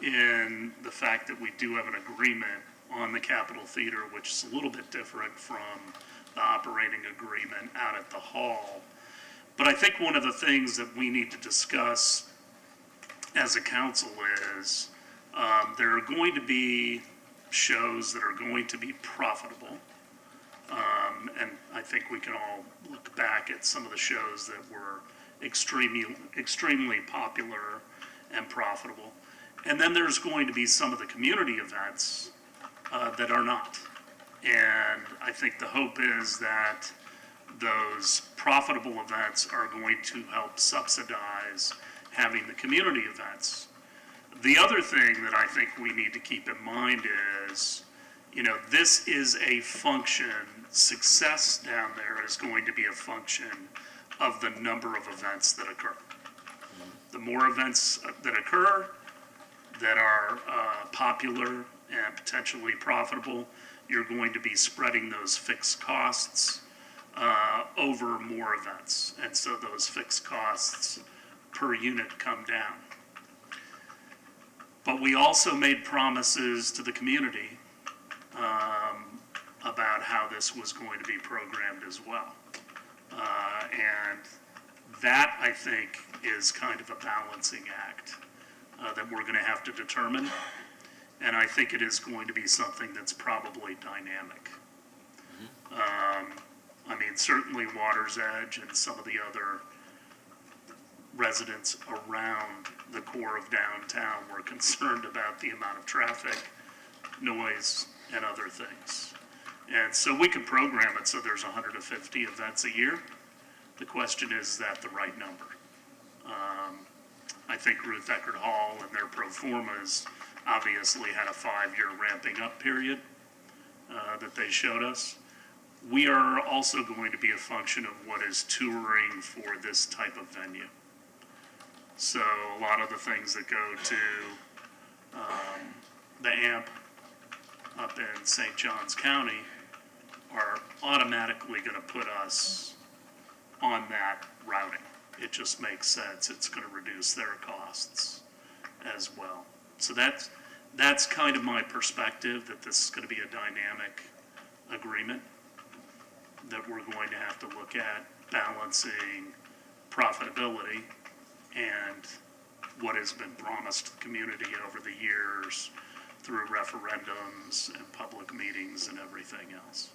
in the fact that we do have an agreement on the Capitol Theater, which is a little bit different from the operating agreement out at the hall. But I think one of the things that we need to discuss as a council is there are going to be shows that are going to be profitable. And I think we can all look back at some of the shows that were extremely popular and profitable. And then there's going to be some of the community events that are not. And I think the hope is that those profitable events are going to help subsidize having the community events. The other thing that I think we need to keep in mind is, this is a function, success down there is going to be a function of the number of events that occur. The more events that occur that are popular and potentially profitable, you're going to be spreading those fixed costs over more events. And so those fixed costs per unit come down. But we also made promises to the community about how this was going to be programmed as well. And that, I think, is kind of a balancing act that we're going to have to determine. And I think it is going to be something that's probably dynamic. Certainly Water's Edge and some of the other residents around the core of downtown were concerned about the amount of traffic, noise, and other things. And so we could program it so there's 150 events a year. The question is that the right number? I think Ruth Eckerd Hall and their pro formas obviously had a 5-year ramping up period that they showed us. We are also going to be a function of what is touring for this type of venue. So a lot of the things that go to the AMP up in St. Johns County are automatically going to put us on that routing. It just makes sense. It's going to reduce their costs as well. So that's kind of my perspective, that this is going to be a dynamic agreement that we're going to have to look at balancing profitability and what has been promised to the community over the years through referendums and public meetings and everything else.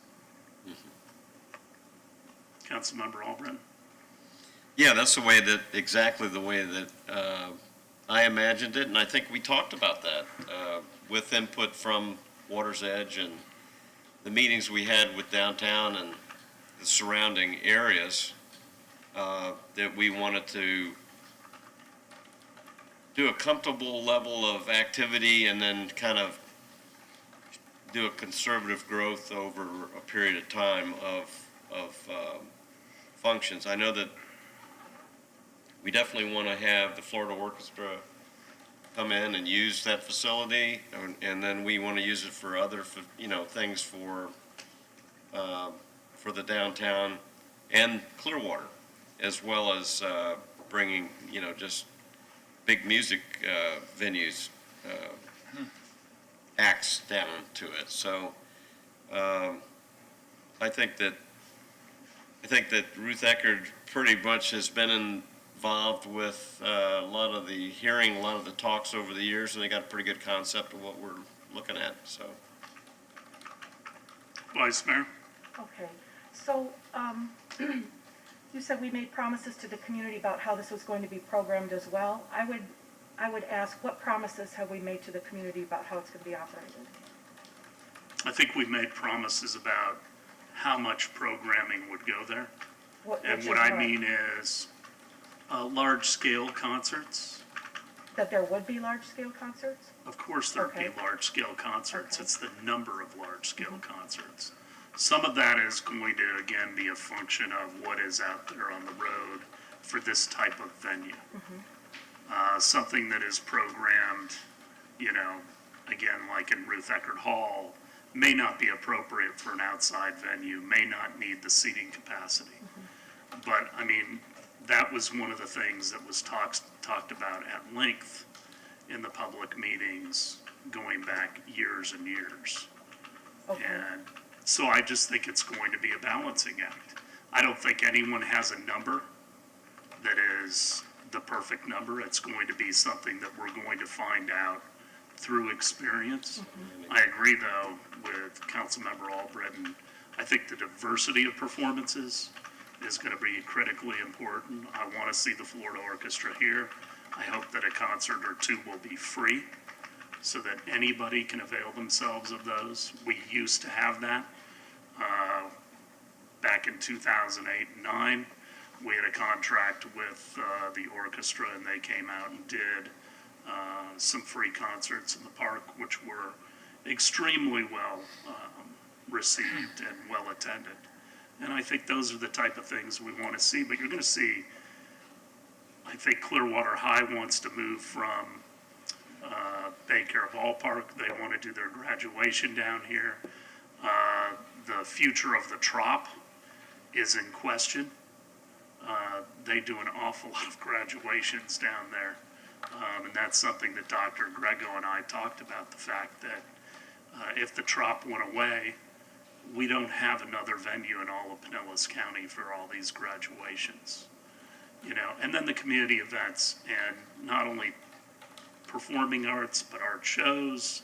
Councilmember Albritton? Yeah, that's exactly the way that I imagined it, and I think we talked about that with input from Water's Edge and the meetings we had with downtown and the surrounding areas, that we wanted to do a comfortable level of activity and then kind of do a conservative growth over a period of time of functions. I know that we definitely want to have the Florida Orchestra come in and use that facility, and then we want to use it for other, things for the downtown and Clearwater, as well as bringing, just big music venues, acts down to it. So I think that Ruth Eckerd pretty much has been involved with a lot of the talks over the years, and they got a pretty good concept of what we're looking at, so. Vice Mayor? Okay, so, you said we made promises to the community about how this was going to be programmed as well. I would ask, what promises have we made to the community about how it's going to be operated? I think we made promises about how much programming would go there. And what I mean is large-scale concerts. That there would be large-scale concerts? Of course there'd be Okay. large-scale concerts. Okay. It's the number of large-scale concerts. Some of that is going to, again, be a function of what is out there on the road for this type of venue. Something that is programmed, again, like in Ruth Eckerd Hall, may not be appropriate for an outside venue, may not need the seating capacity. But, I mean, that was one of the things that was talked about at length in the public meetings going back years and years. Okay. And so I just think it's going to be a balancing act. I don't think anyone has a number that is the perfect number. It's going to be something that we're going to find out through experience. I agree, though, with Councilmember Albritton. I think the diversity of performances is going to be critically important. I want to see the Florida Orchestra here. I hope that a concert or two will be free so that anybody can avail themselves of those. We used to have that back in 2008 and 9. We had a contract with the orchestra, and they came out and did some free concerts in the park, which were extremely well received and well attended. And I think those are the type of things we want to see. But you're going to see, I think Clearwater High wants to move from Baycare Ballpark. They want to do their graduation down here. The future of the Trop is in question. They do an awful lot of graduations down there. And that's something that Dr. Grego and I talked about, the fact that if the Trop went away, we don't have another venue in all of Pinellas County for all these graduations. And then the community events, and not only performing arts, but art shows,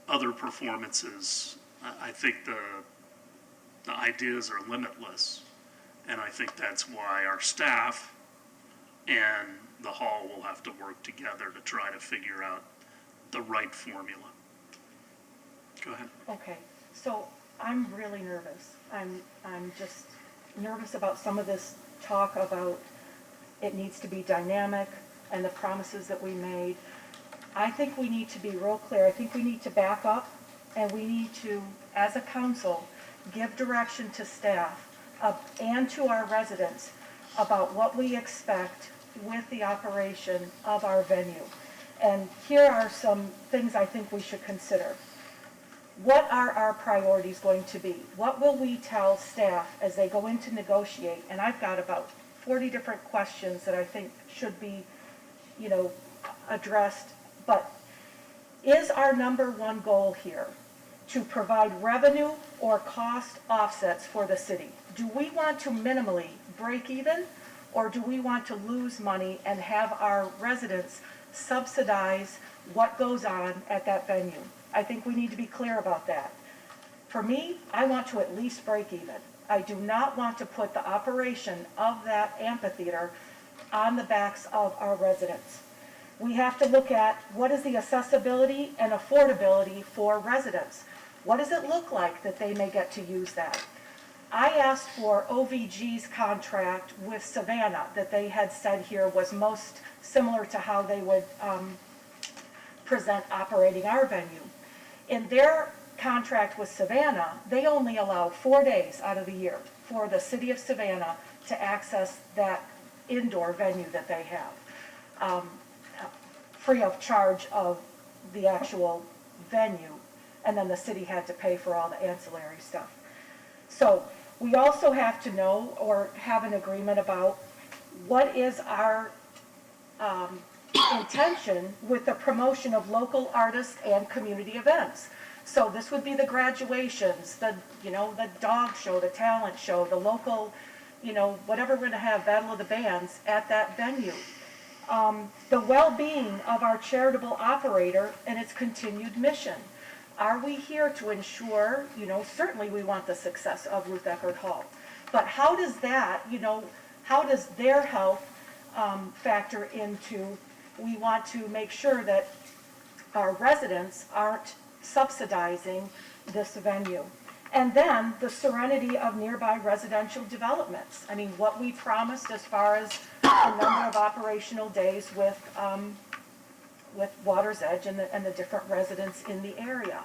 other performances. I think the ideas are limitless, and I think that's why our staff and the hall will have to work together to try to figure out the right formula. Go ahead. Okay, so I'm really nervous. I'm just nervous about some of this talk about it needs to be dynamic and the promises that we made. I think we need to be real clear. I think we need to back up, and we need to, as a council, give direction to staff and to our residents about what we expect with the operation of our venue. And here are some things I think we should consider. What are our priorities going to be? What will we tell staff as they go in to negotiate? And I've got about 40 different questions that I think should be, addressed. But is our number one goal here to provide revenue or cost offsets for the city? Do we want to minimally break even, or do we want to lose money and have our residents subsidize what goes on at that venue? I think we need to be clear about that. For me, I want to at least break even. I do not want to put the operation of that amphitheater on the backs of our residents. We have to look at what is the accessibility and affordability for residents. What does it look like that they may get to use that? I asked for OVG's contract with Savannah that they had said here was most similar to how they would present operating our venue. In their contract with Savannah, they only allow 4 days out of the year for the city of Savannah to access that indoor venue that they have, free of charge of the actual venue, and then the city had to pay for all the ancillary stuff. So we also have to know or have an agreement about what is our intention with the promotion of local artists and community events. So this would be the graduations, the dog show, the talent show, the local, whatever we're gonna have, Battle of the Bands at that venue. The well-being of our charitable operator and its continued mission. Are we here to ensure, certainly we want the success of Ruth Eckerd Hall, but how does that, how does their health factor into, we want to make sure that our residents aren't subsidizing this venue. And then the serenity of nearby residential developments. I mean, what we promised as far as the number of operational days with Water's Edge and the different residents in the area.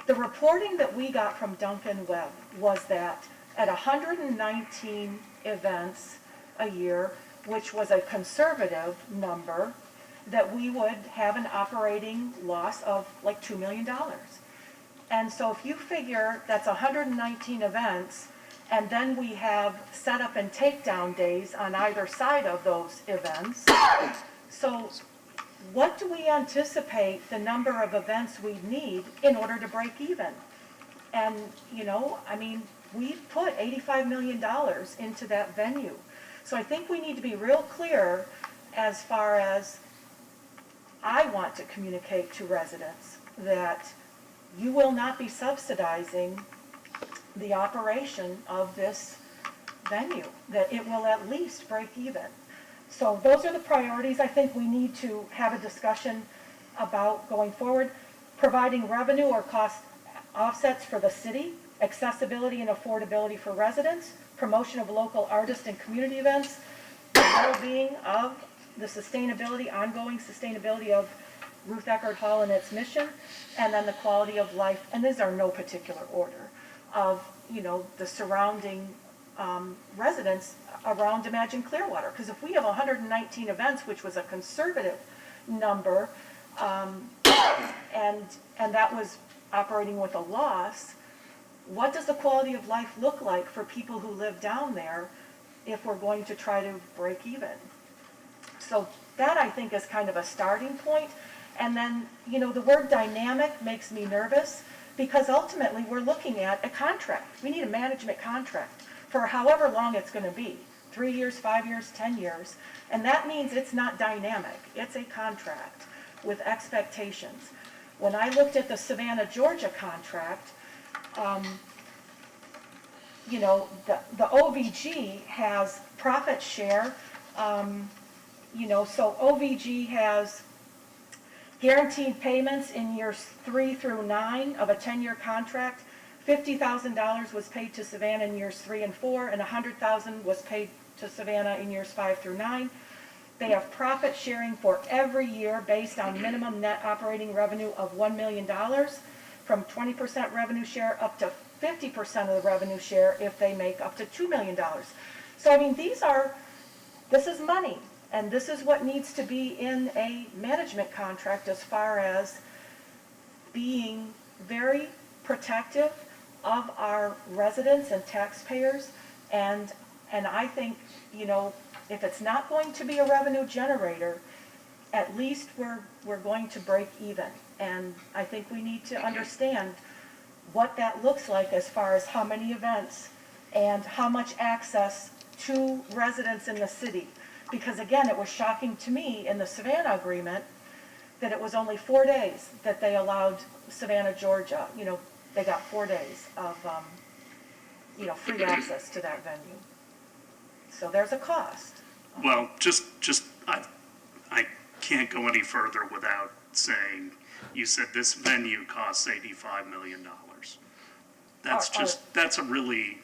The reporting that we got from Duncan Webb was that at 119 events a year, which was a conservative number, that we would have an operating loss of like $2 million. And so if you figure that's 119 events, and then we have setup and takedown days on either side of those events, so what do we anticipate the number of events we need in order to break even? And, we put $85 million into that venue. So I think we need to be real clear as far as I want to communicate to residents that you will not be subsidizing the operation of this venue, that it will at least break even. So those are the priorities I think we need to have a discussion about going forward. Providing revenue or cost offsets for the city, accessibility and affordability for residents, promotion of local artists and community events, the well-being of the sustainability, ongoing sustainability of Ruth Eckerd Hall and its mission, and then the quality of life, and these are no particular order, of, the surrounding residents around Imagine Clearwater. Because if we have 119 events, which was a conservative number, and that was operating with a loss, what does the quality of life look like for people who live down there if we're going to try to break even? So that, I think, is kind of a starting point. And then, the word dynamic makes me nervous because ultimately we're looking at a contract. We need a management contract for however long it's going to be, 3 years, 5 years, 10 years. And that means it's not dynamic. It's a contract with expectations. When I looked at the Savannah, Georgia contract, the OVG has profit share. So OVG has guaranteed payments in years 3 through 9 of a 10-year contract. $50,000 was paid to Savannah in years 3 and 4, and $100,000 was paid to Savannah in years 5 through 9. They have profit sharing for every year based on minimum net operating revenue of $1 million, from 20% revenue share up to 50% of the revenue share if they make up to $2 million. So, this is money. And this is what needs to be in a management contract as far as being very protective of our residents and taxpayers. And I think, if it's not going to be a revenue generator, at least we're going to break even. And I think we need to understand what that looks like as far as how many events and how much access to residents in the city. Because again, it was shocking to me in the Savannah agreement that it was only 4 days that they allowed Savannah, Georgia. They got 4 days of, free access to that venue. So there's a cost. Well, I can't go any further without saying, you said this venue costs $85 million. That's a really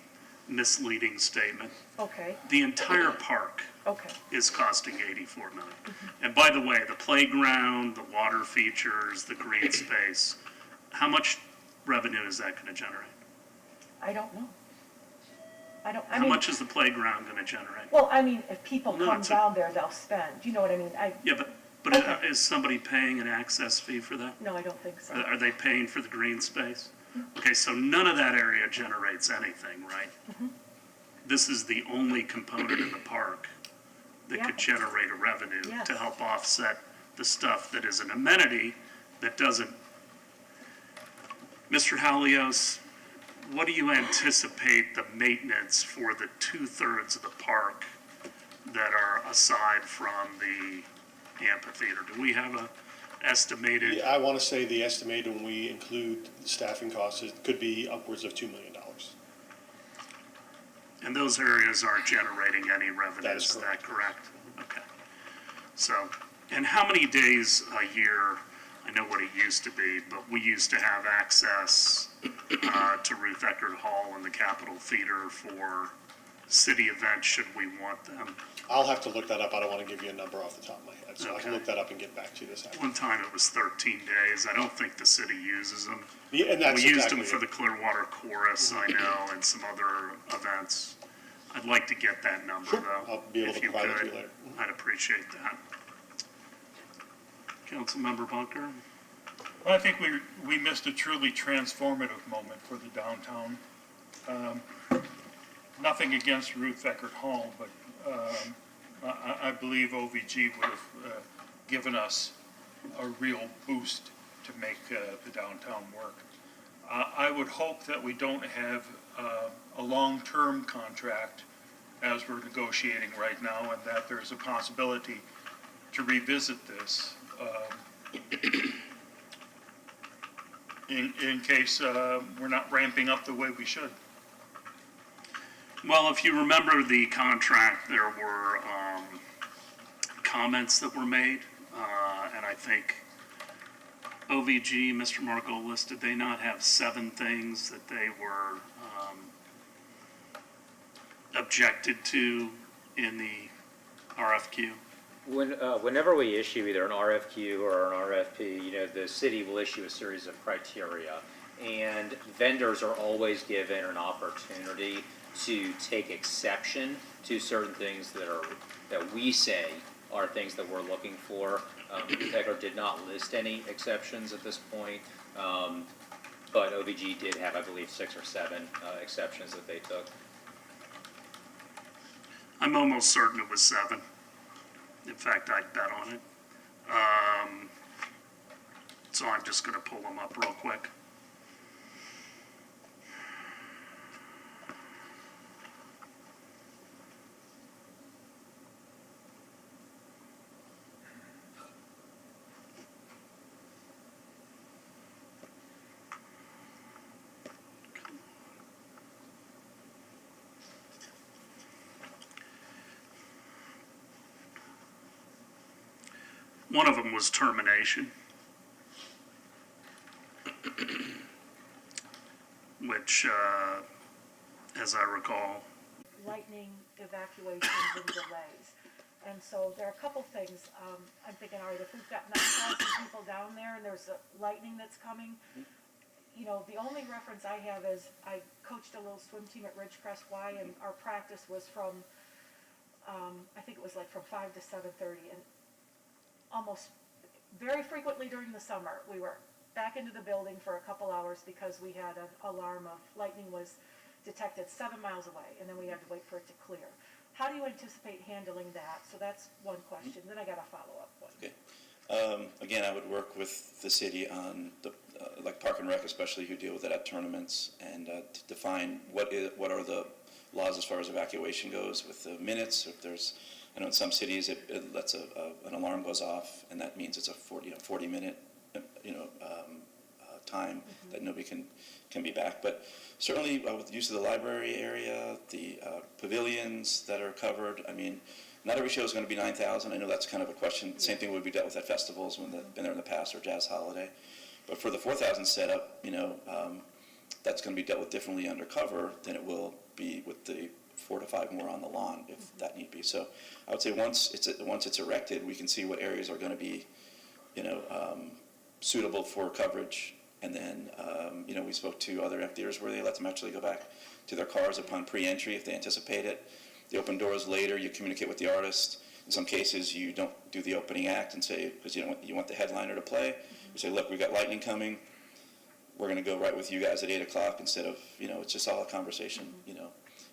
misleading statement. Okay, The entire park okay. is costing 84 million. And by the way, the playground, the water features, the green space, how much revenue is that gonna generate? I don't know. I How mean, much is the playground gonna generate? well, I mean, if people No, come it's a- down there, they'll spend, you know what I mean? Yeah, but Okay. is somebody paying an access fee for that? No, I don't think so. Are they paying for the green space? Okay, so none of that area generates anything, right? This is the only component in the park that could Yeah. generate a revenue Yes. to help offset the stuff that is an amenity that doesn't. Mr. Halios, what do you anticipate the maintenance for the 2/3 of the park that are aside from the amphitheater? Do we have a estimated? Yeah, I want to say the estimate when we include staffing costs, it could be upwards of $2 million. And those areas aren't generating any revenue, That is is that correct? Okay. So, and how many days a year, I know what it used to be, but we used to have access to Ruth Eckerd Hall and the Capitol Theater for city events, should we want them? I'll have to look that up. I don't want to give you a number off the top of my head, so I can Okay. look that up and get back to you this afternoon. One time it was 13 days. I don't think the city uses them. Yeah, and that's We used them exactly for the it. Clearwater Chorus, I know, and some other events. I'd like to get that number, Sure. though. I'll be able if to you provide it to could. you later. I'd appreciate that. Councilmember Bunker? Well, I think we missed a truly transformative moment for the downtown. Nothing against Ruth Eckerd Hall, but I believe OVG would have given us a real boost to make the downtown work. I would hope that we don't have a long-term contract as we're negotiating right now, and that there's a possibility to revisit this in case we're not ramping up the way we should. Well, if you remember the contract, there were comments that were made, and I think OVG, Mr. Margolis, did they not have 7 things that they were objected to in the RFQ? Whenever we issue either an RFQ or an RFP, the city will issue a series of criteria, and vendors are always given an opportunity to take exception to certain things that we say are things that we're looking for. Eckerd did not list any exceptions at this point, but OVG did have, I believe, 6 or 7 exceptions that they took. I'm almost certain it was 7. In fact, I'd bet on it. So I'm just going to pull them up real quick. One of them was termination, which, as I recall, Lightning evacuations and delays. And so there are a couple things, I'm thinking, all right, if we've got 9,000 people down there and there's a lightning that's coming, the only reference I have is I coached a little swim team at Ridgecrest Y, and our practice was from, I think it was like from 5 to 7:30, and almost very frequently during the summer, we were back into the building for a couple hours because we had an alarm of lightning was detected 7 miles away, and then we had to wait for it to clear. How do you anticipate handling that? So that's one question. Then I got a follow-up one. Okay. Again, I would work with the city on the, like Park and Rec especially, who deal with it at tournaments, and to define what are the laws as far as evacuation goes with the minutes. If there's, I know in some cities it lets an alarm goes off, and that means it's a 40-minute time that nobody can be back. But certainly with the use of the library area, the pavilions that are covered, I mean, not every show is going to be 9,000. I know that's kind of a question. Same thing would be dealt with at festivals when they've been there in the past, or Jazz Holiday. But for the 4,000 setup, that's going to be dealt with differently undercover than it will be be with the 4 to 5 more on the lawn if that need be. So I would say once it's erected, we can see what areas are going to be, suitable for coverage. And then, we spoke to other FDRs where they let them actually go back to their cars upon pre-entry if they anticipate it. They open doors later, you communicate with the artist. In some cases, you don't do the opening act and say, because you want the headliner to play. You say, look, we got lightning coming. We're going to go right with you guys at 8 o'clock instead of, it's just all a conversation,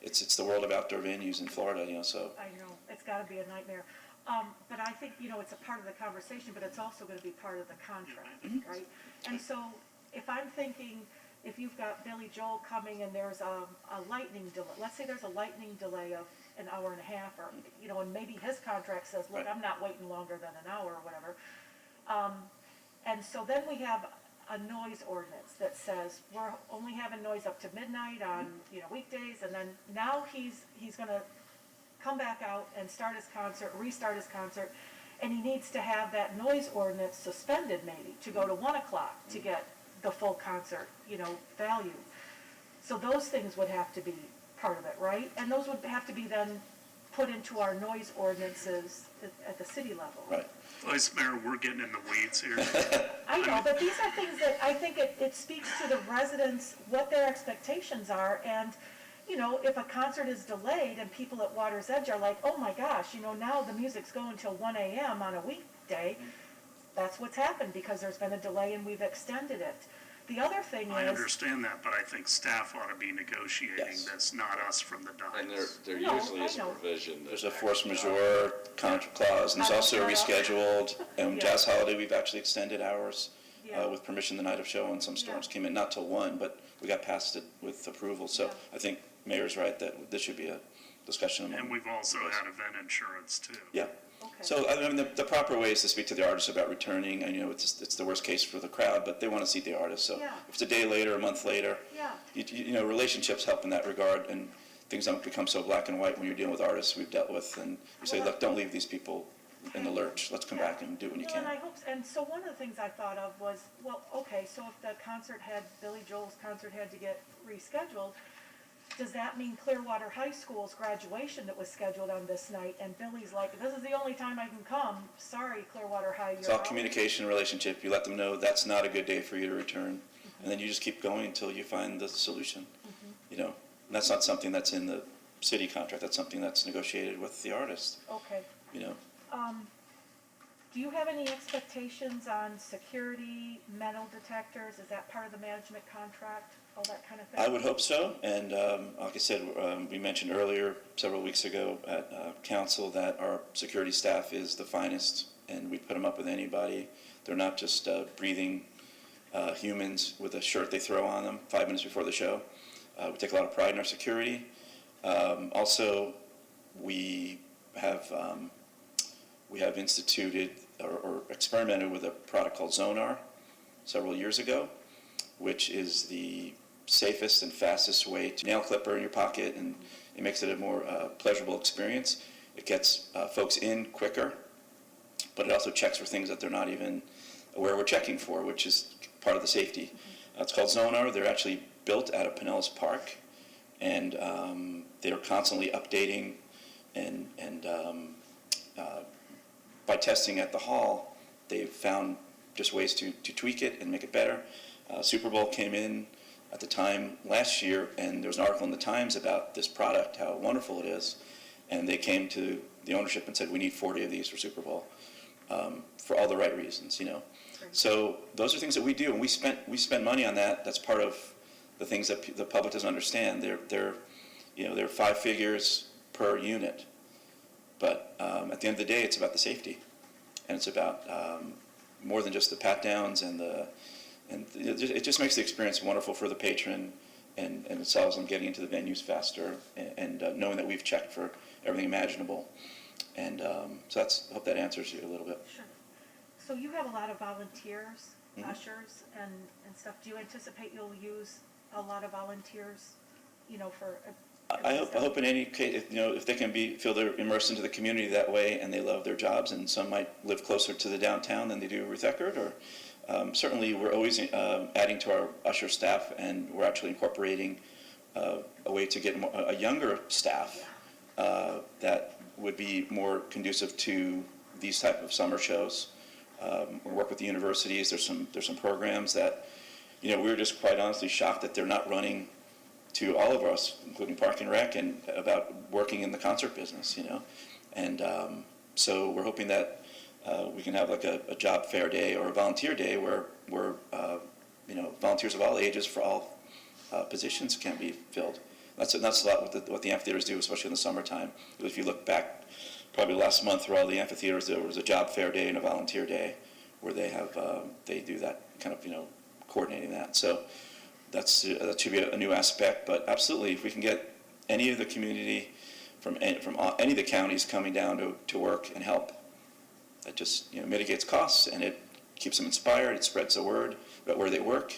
It's the world of outdoor venues in Florida, so. I know, it's gotta be a nightmare. But I think, it's a part of the conversation, but it's also gonna be part of the contract, right? And so, if I'm thinking, if you've got Billy Joel coming and there's a lightning delay, let's say there's a lightning delay of an hour and a half, or, and maybe his contract says, look, I'm not waiting longer than an hour or whatever. And so then we have a noise ordinance that says we're only having noise up to midnight on, weekdays, and then now he's gonna come back out and restart his concert, and he needs to have that noise ordinance suspended maybe to go to 1 o'clock to get the full concert, value. So those things would have to be part of it, right? And those would have to be then put into our noise ordinances at the city level. Right. Vice Mayor, we're getting in the weeds here. I know, but these are things that I think it speaks to the residents, what their expectations are, and, if a concert is delayed and people at Water's Edge are like, oh my gosh, now the music's going till 1 a.m. on a weekday, that's what's happened because there's been a delay and we've extended it. The other thing I is. understand that, but I think staff ought to be negotiating this, not us from the And dais. there No, usually I is a know. provision. There's a force majeure contract clause, and there's also rescheduled. And Yeah. Jazz Holiday, we've actually extended hours Yeah. with permission the night of show, and some storms came in, not till 1, but we got past it with approval. So Yeah. I think Mayor's right that this should be a discussion among. And we've also had event insurance too. Yeah. Okay. So, I mean, the proper way is to speak to the artist about returning. I know it's the worst case for the crowd, but they want to see the artist. So Yeah. if it's a day later, a month later, Yeah. relationships help in that regard, and things don't become so black and white when you're dealing with artists we've dealt with, and you say, look, don't leave these people in the lurch. Let's come back and do it when you Well, and I can. hope, and so one of the things I thought of was, well, okay, so if the Billy Joel's concert had to get rescheduled, does that mean Clearwater High School's graduation that was scheduled on this night, and Billy's like, this is the only time I can come, sorry, Clearwater High, It's you're all out. communication, relationship. You let them know that's not a good day for you to return, and then you just keep going until you find the solution. And that's not something that's in the city contract. That's something that's negotiated with the artist. Okay. You know. Do you have any expectations on security, metal detectors? Is that part of the management contract, all that kind of thing? I would hope so, and like I said, we mentioned earlier, several weeks ago at council, that our security staff is the finest, and we put them up with anybody. They're not just breathing humans with a shirt they throw on them 5 minutes before the show. We take a lot of pride in our security. Also, we have instituted or experimented with a product called Zonar several years ago, which is the safest and fastest way to nail clipper in your pocket, and it makes it a more pleasurable experience. It gets folks in quicker, but it also checks for things that they're not even aware we're checking for, which is part of the safety. It's called Zonar. They're actually built out of Pinellas Park, and they're constantly updating and by testing at the hall, they've found just ways to tweak it and make it better. Super Bowl came in at the time last year, and there was an article in the Times about this product, how wonderful it is, and they came to the ownership and said, we need 40 of these for Super Bowl, for all the right reasons, So those are things that we do, and we spend money on that. That's part of the things that the public doesn't understand. They're 5 figures per unit. But at the end of the day, it's about the safety, and it's about more than just the pat downs and it just makes the experience wonderful for the patron, and it solves them getting into the venues faster, and knowing that we've checked for everything imaginable, and so I hope that answers you a little bit. Sure. So you have a lot of volunteers, ushers, and stuff. Do you anticipate you'll use a lot of volunteers, for? I hope in any case, if they can feel they're immersed into the community that way, and they love their jobs, and some might live closer to the downtown than they do Ruth Eckerd, or certainly we're always adding to our usher staff, and we're actually incorporating a way to get a younger staff that would be more conducive to these type of summer shows. We work with the universities. There's some programs that, we were just quite honestly shocked that they're not running to all of us, including Park and Rec, and about working in the concert business, And so we're hoping that we can have like a job fair day or a volunteer day where volunteers of all ages for all positions can be filled. That's a lot what the amphitheaters do, especially in the summertime. If you look back, probably last month through all the amphitheaters, there was a job fair day and a volunteer day where they do that kind of coordinating that. So that should be a new aspect. But absolutely, if we can get any of the community from any of the counties coming down to work and help, that just mitigates costs and it keeps them inspired. It spreads the word about where they work,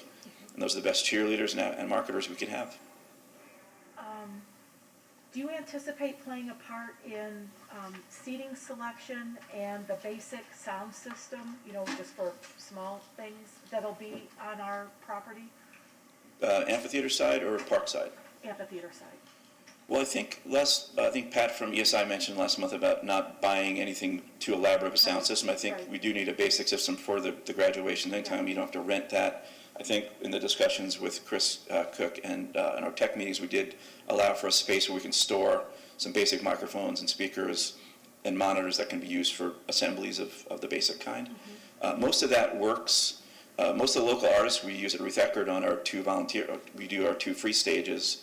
and those are the best cheerleaders and marketers we can have. Do you anticipate playing a part in seating selection and the basic sound system, just for small things that'll be on our property? Amphitheater side or park side? Amphitheater side. Well, I think Pat from ESI mentioned last month about not buying anything too elaborate of a sound system. I think we do need a basic system for the graduation. Anytime you don't have to rent that. I think in the discussions with Chris Cook and in our tech meetings, we did allow for a space where we can store some basic microphones and speakers and monitors that can be used for assemblies of the basic kind. Most of that works. Most of the local artists we use at Ruth Eckerd on our we do our 2 free stages,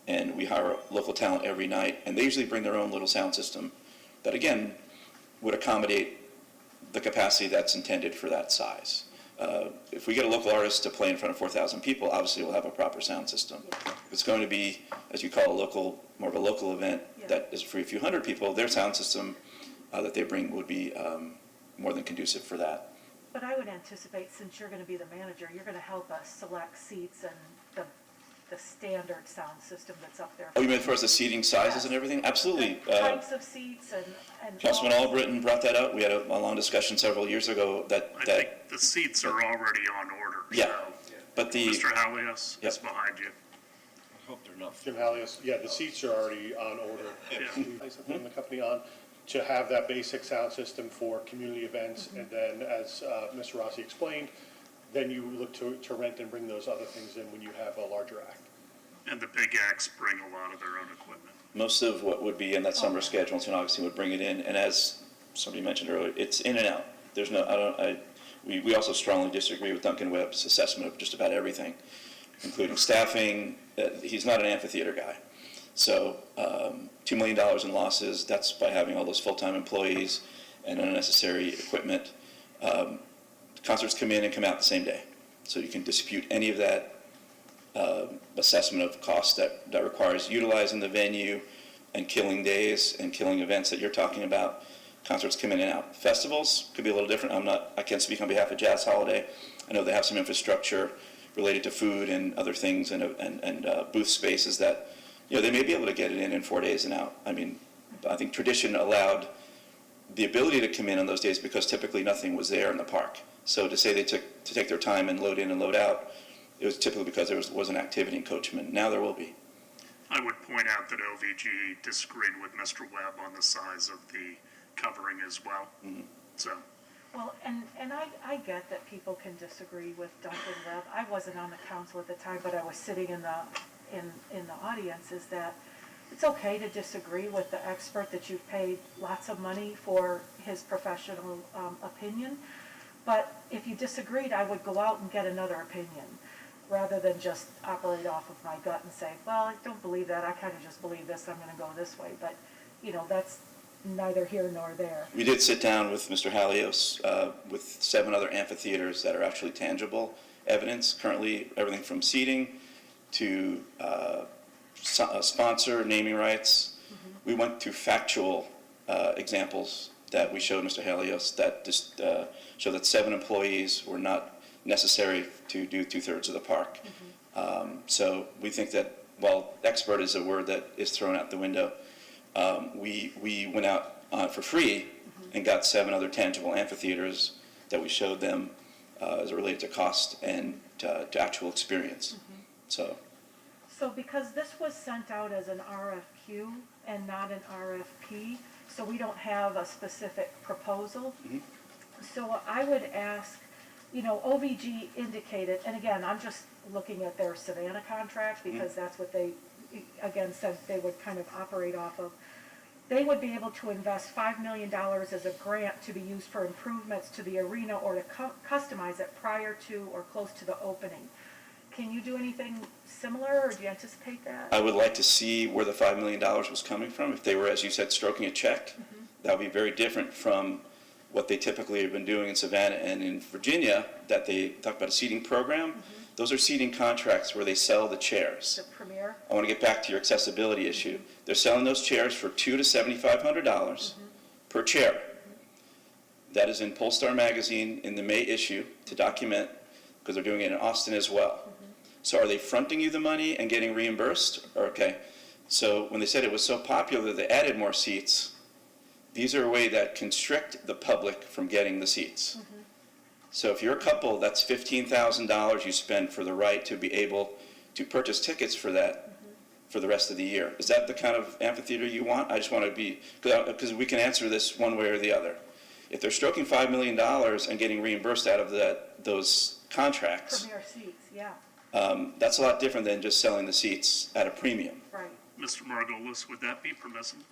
and we hire local talent every night, and they usually bring their own little sound system that, again, would accommodate the capacity that's intended for that size. If we get a local artist to play in front of 4,000 people, obviously we'll have a proper sound system. If it's going to be, as you call more of a local event that is for a few hundred people, their sound system that they bring would be more than conducive for that. But I would anticipate, since you're going to be the manager, you're going to help us select seats and the standard sound system that's up there. Oh, you mean as far as the seating sizes and everything? Absolutely. Types of seats and Councilman Albritton brought that up. We had a long discussion several years ago that I think the seats are already on order. Yeah. So but Mr. Hallius is behind you. I hope they're not. Jim Hallius, the seats are already on order. We put the company on to have that basic sound system for community events, and then as Mr. Rossi explained, then you look to rent and bring those other things in when you have a larger act. And the big acts bring a lot of their own equipment. most of what would be in that summer schedule in St. Augustine would bring it in, and as somebody mentioned earlier, it's in and out. There's no, we also strongly disagree with Duncan Webb's assessment of just about everything, including staffing. He's not an amphitheater guy. So $2 million in losses, that's by having all those full-time employees and unnecessary equipment. Concerts come in and come out the same day. So you can dispute any of that assessment of cost that requires utilizing the venue and killing days and killing events that you're talking about. Concerts come in and out. Festivals could be a little different. I can't speak on behalf of Jazz Holiday. I know they have some infrastructure related to food and other things and booth spaces that, they may be able to get it in 4 days and out. I mean, I think tradition allowed the ability to come in on those days because typically nothing was there in the park. So to say they took to take their time and load in and load out, it was typically because there was an activity in Coachman. Now there will be. I would point out that OVG disagreed with Mr. Webb on the size of the covering as well. Mm-hmm. So. Well, and I get that people can disagree with Duncan Webb. I wasn't on the council at the time, but I was sitting in the audience, is that it's okay to disagree with the expert that you've paid lots of money for his professional opinion. But if you disagreed, I would go out and get another opinion rather than just operate off of my gut and say, well, I don't believe that. I kind of just believe this. I'm going to go this way. But, that's neither here nor there. We did sit down with Mr. Hallios with 7 other amphitheaters that are actually tangible evidence. Currently, everything from seating to sponsor, naming rights. Mm-hmm. We went to factual examples that we showed Mr. Hallios that just show that 7 employees were not necessary to do 2/3 of the park. Mm-hmm. So we think that while expert is a word that is thrown out the window, we went out for free mm-hmm. and got 7 other tangible amphitheaters that we showed them as it related to cost and to actual experience. Mm-hmm. So because this was sent out as an RFQ and not an RFP, so we don't have a specific proposal. So I would ask, OVG indicated, and again, I'm just looking at their Savannah contract because that's what they, again, said they would kind of operate off of. They would be able to invest $5 million as a grant to be used for improvements to the arena or to customize it prior to or close to the opening. Can you do anything similar, or do you anticipate that? I would like to see where the $5 million was coming from. If they were, as you said, stroking a check, that would be very different from what they typically have been doing in Savannah and in Virginia, that they talk about a seating program. Those are seating contracts where they sell the chairs. The Premier? I want to get back to your accessibility issue. They're selling those chairs for $200 to $7,500 per chair. That is in Polestar magazine in the May issue to document, because they're doing it in Austin as well. So are they fronting you the money and getting reimbursed? Okay. So when they said it was so popular, they added more seats. These are a way that constrict the public from getting the seats. So if you're a couple, that's $15,000 you spend for the right to be able to purchase tickets for that for the rest of the year. Is that the kind of amphitheater you want? I just want to be, because we can answer this one way or the other. If they're stroking $5 million and getting reimbursed out of those contracts, Premier seats, yeah, that's a lot different than just selling the seats at a premium. right. Mr. Margolis, would that be permissible?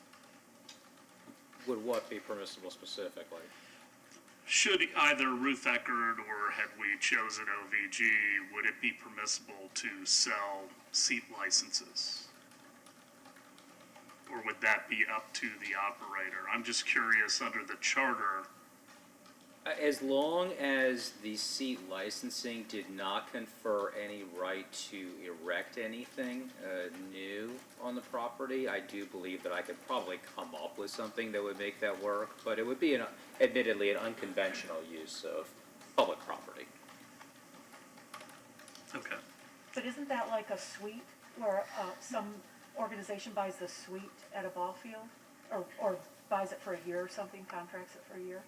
Would what be permissible specifically? Should either Ruth Eckerd or had we chosen OVG, would it be permissible to sell seat licenses? Or would that be up to the operator? I'm just curious, under the charter, As long as the seat licensing did not confer any right to erect anything new on the property, I do believe that I could probably come up with something that would make that work, but it would be admittedly an unconventional use of public property. okay. But isn't that like a suite where some organization buys the suite at a ball field? Or buys it for a year or something, contracts it for a year?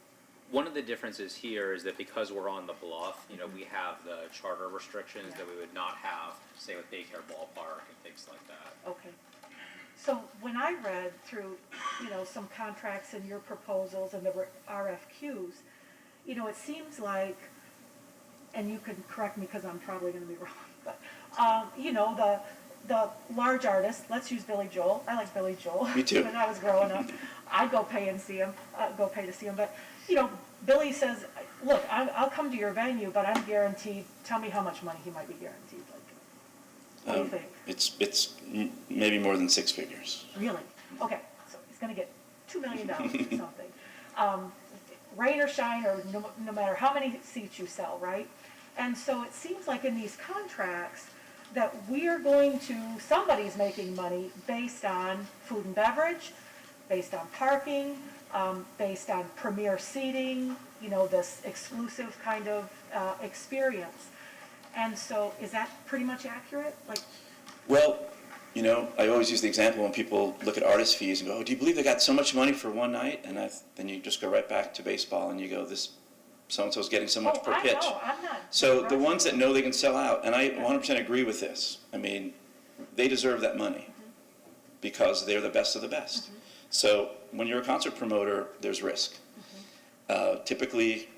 One of the differences here is that because we're on the bluff, we have the charter restrictions that we would not have, say, with Daycare Ballpark and things like that. Okay. So when I read through, some contracts and your proposals and the RFQs, it seems like, and you can correct me because I'm probably going to be wrong, but, the large artists, let's use Billy Joel. I like Billy Joel. Me too. When I was growing up, I'd go pay to see him, but, Billy says, look, I'll come to your venue, but I'm guaranteed, tell me how much money he might be guaranteed, what do you think? It's maybe more than six figures. Really? Okay, so he's gonna get $2 million or something. Rain or shine, or no matter how many seats you sell, right? And so it seems like in these contracts that somebody's making money based on food and beverage, based on parking, based on premier seating, this exclusive kind of experience. And so is that pretty much accurate? Well, I always use the example when people look at artist fees and go, oh, do you believe they got so much money for one night? And then you just go right back to baseball and you go, this so-and-so's getting so much per pitch. I know, I'm not. So the ones that know they can sell out, and I 100% agree with this. I mean, they deserve that money because they're the best of the best. So when you're a concert promoter, there's risk. Typically,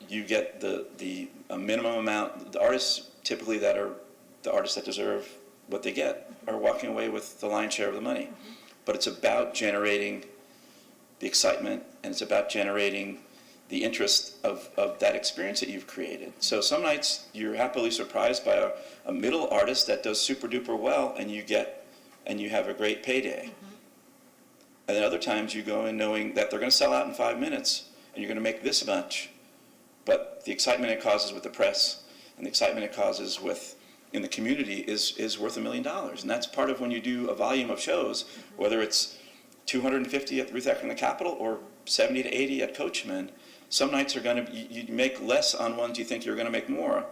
you get a minimum amount. The artists typically that are the artists that deserve what they get are walking away with the lion's share of the money. But it's about generating the excitement, and it's about generating the interest of that experience that you've created. So some nights you're happily surprised by a middle artist that does super duper well, and you have a great payday. And then other times you go in knowing that they're going to sell out in 5 minutes, and you're going to make this much, but the excitement it causes with the press and the excitement it causes in the community is worth $1 million. And that's part of when you do a volume of shows, whether it's 250 at Ruth Eckerd in the Capitol or 70 to 80 at Coachman. Some nights you make less on ones you think you're going to make more.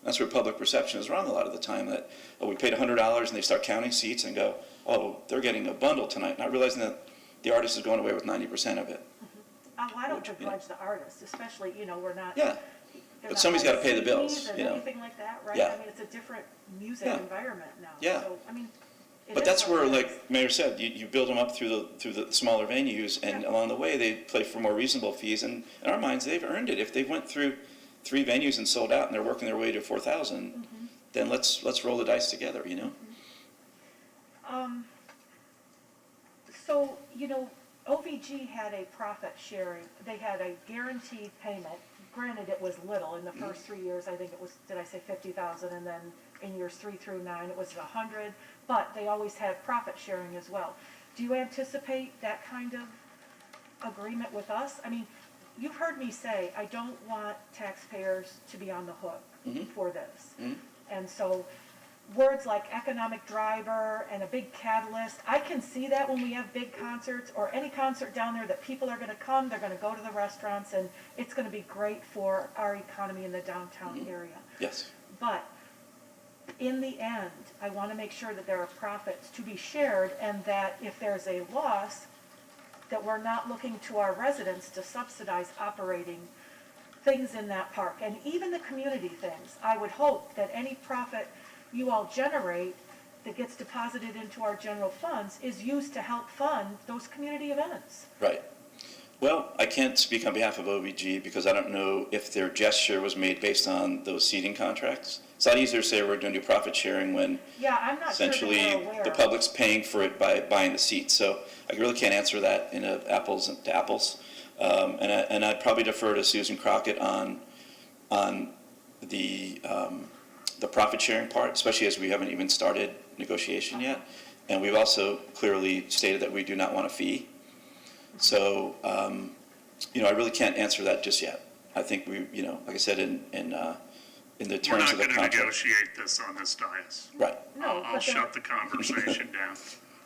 That's where public perception is wrong a lot of the time, that, we paid $100, and they start counting seats and go, oh, they're getting a bundle tonight, not realizing that the artist is going away with 90% of it. I don't begrudge the artist, especially, we're not. Yeah. they're But not somebody's like gotta pay the bills, CDs and you know. anything like that, right? Yeah. I mean, it's a different music Yeah. environment now. Yeah. So, I mean, it But is that's what where, it is. like Mayor said, you build them up through the smaller venues, and Yeah. along the way, they play for more reasonable fees, and in our minds, they've earned it. If they went through 3 venues and sold out, and they're working their way to 4,000, Mm-hmm. then let's roll the dice together, you know? So, you know, OVG had a profit sharing, they had a guaranteed payment. Granted, it was little, in the first 3 years, I think it was, did I say 50,000, and then in years 3 through 9, it was 100, but they always had profit sharing as well. Do you anticipate that kind of agreement with us? I mean, you've heard me say, I don't want taxpayers to be on the hook for this. And so, words like economic driver and a big catalyst, I can see that when we have big concerts or any concert down there that people are gonna come, they're gonna go to the restaurants, and it's gonna be great for our economy in the downtown area. Yes. But in the end, I wanna make sure that there are profits to be shared, and that if there's a loss, that we're not looking to our residents to subsidize operating things in that park. And even the community things, I would hope that any profit you all generate that gets deposited into our general funds is used to help fund those community events. Right. Well, I can't speak on behalf of OVG because I don't know if their gesture was made based on those seating contracts. It's a lot easier to say we're going to do profit sharing when Yeah, I'm not sure that essentially we're aware. the public's paying for it by buying the seats. So I really can't answer that in a apples to apples. And I'd probably defer to Susan Crockett on the profit sharing part, especially as we haven't even started negotiation yet. And we've also clearly stated that we do not want a fee. So, I really can't answer that just yet. I think we, like I said, in the terms of the We're not gonna contract. negotiate this on this dais. Right. No, I'll but shut the conversation down.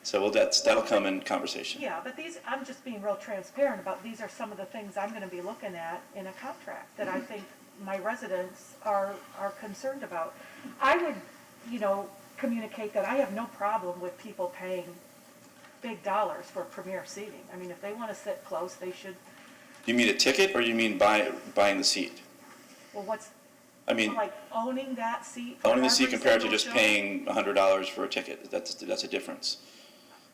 So that'll come in conversation. Yeah, but these, I'm just being real transparent about, these are some of the things I'm gonna be looking at in a contract that I think my residents are concerned about. I would, communicate that I have no problem with people paying big dollars for premier seating. I mean, if they wanna sit close, they should, You mean a ticket or you mean buying the seat? well, what's, I mean, like owning that seat for owning the seat every compared to single just show? paying $100 for a ticket, that's a difference.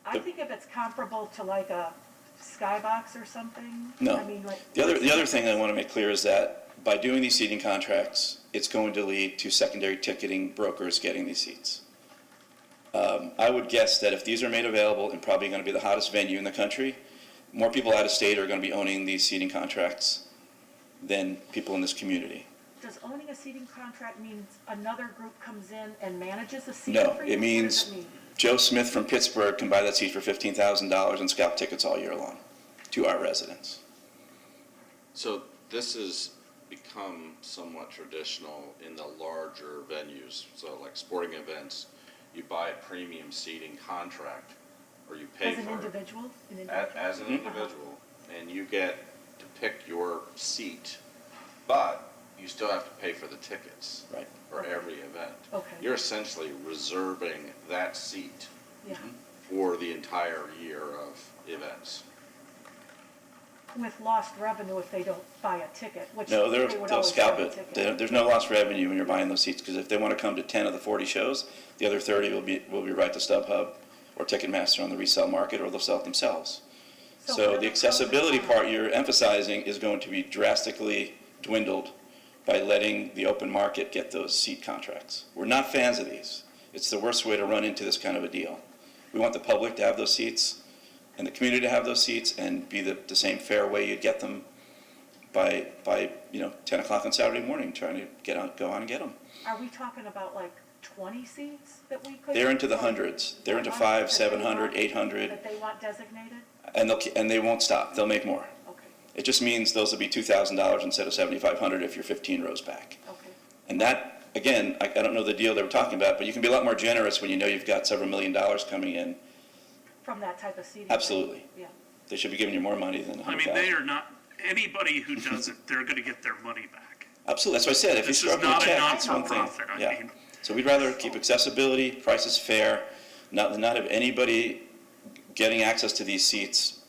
I think if it's comparable to like a skybox or something. No. I mean, like. The other thing I want to make clear is that by doing these seating contracts, it's going to lead to secondary ticketing brokers getting these seats. I would guess that if these are made available and probably going to be the hottest venue in the country, more people out of state are going to be owning these seating contracts than people in this community. Does owning a seating contract mean another group comes in and manages the seating No, for you? it What does means it mean? Joe Smith from Pittsburgh can buy that seat for $15,000 and scalp tickets all year long to our residents. So this has become somewhat traditional in the larger venues. So like sporting events, you buy a premium seating contract, or you pay As an for it individual? as an individual, and you get to pick your seat, but you still have to pay for the tickets. Right. For every event. Okay. You're essentially reserving that seat Yeah. for the entire year of events. With lost revenue if they don't buy a ticket, which No, they would they'll always scalp have a it. ticket. There's no lost revenue when you're buying those seats, because if they want to come to 10 of the 40 shows, the other 30 will be right to StubHub or Ticketmaster on the resale market, or they'll sell it themselves. So So what are the the pros and accessibility cons? part you're emphasizing is going to be drastically dwindled by letting the open market get those seat contracts. We're not fans of these. It's the worst way to run into this kind of a deal. We want the public to have those seats and the community to have those seats and be the same fair way you'd get them by 10 o'clock on Saturday morning, trying to go on and get them. Are we talking about like 20 seats that we could? They're into the hundreds. They're into 500, 700, 800, That they want designated? and they won't stop. They'll make more. Okay, It just means those will be $2,000 instead of $7,500 if you're 15 rows back. okay. And that, again, I don't know the deal they were talking about, but you can be a lot more generous when you know you've got several $1 million coming in. From that type of seating? Absolutely. Yeah. They should be giving you more money than I mean, 100,000. they are not, anybody who does it, they're gonna get their money back. Absolutely. That's what I said. If you This is struck a not a check, it's one thing. not-for-profit, I Yeah. mean. So we'd rather keep accessibility, prices fair, not have anybody getting access to these seats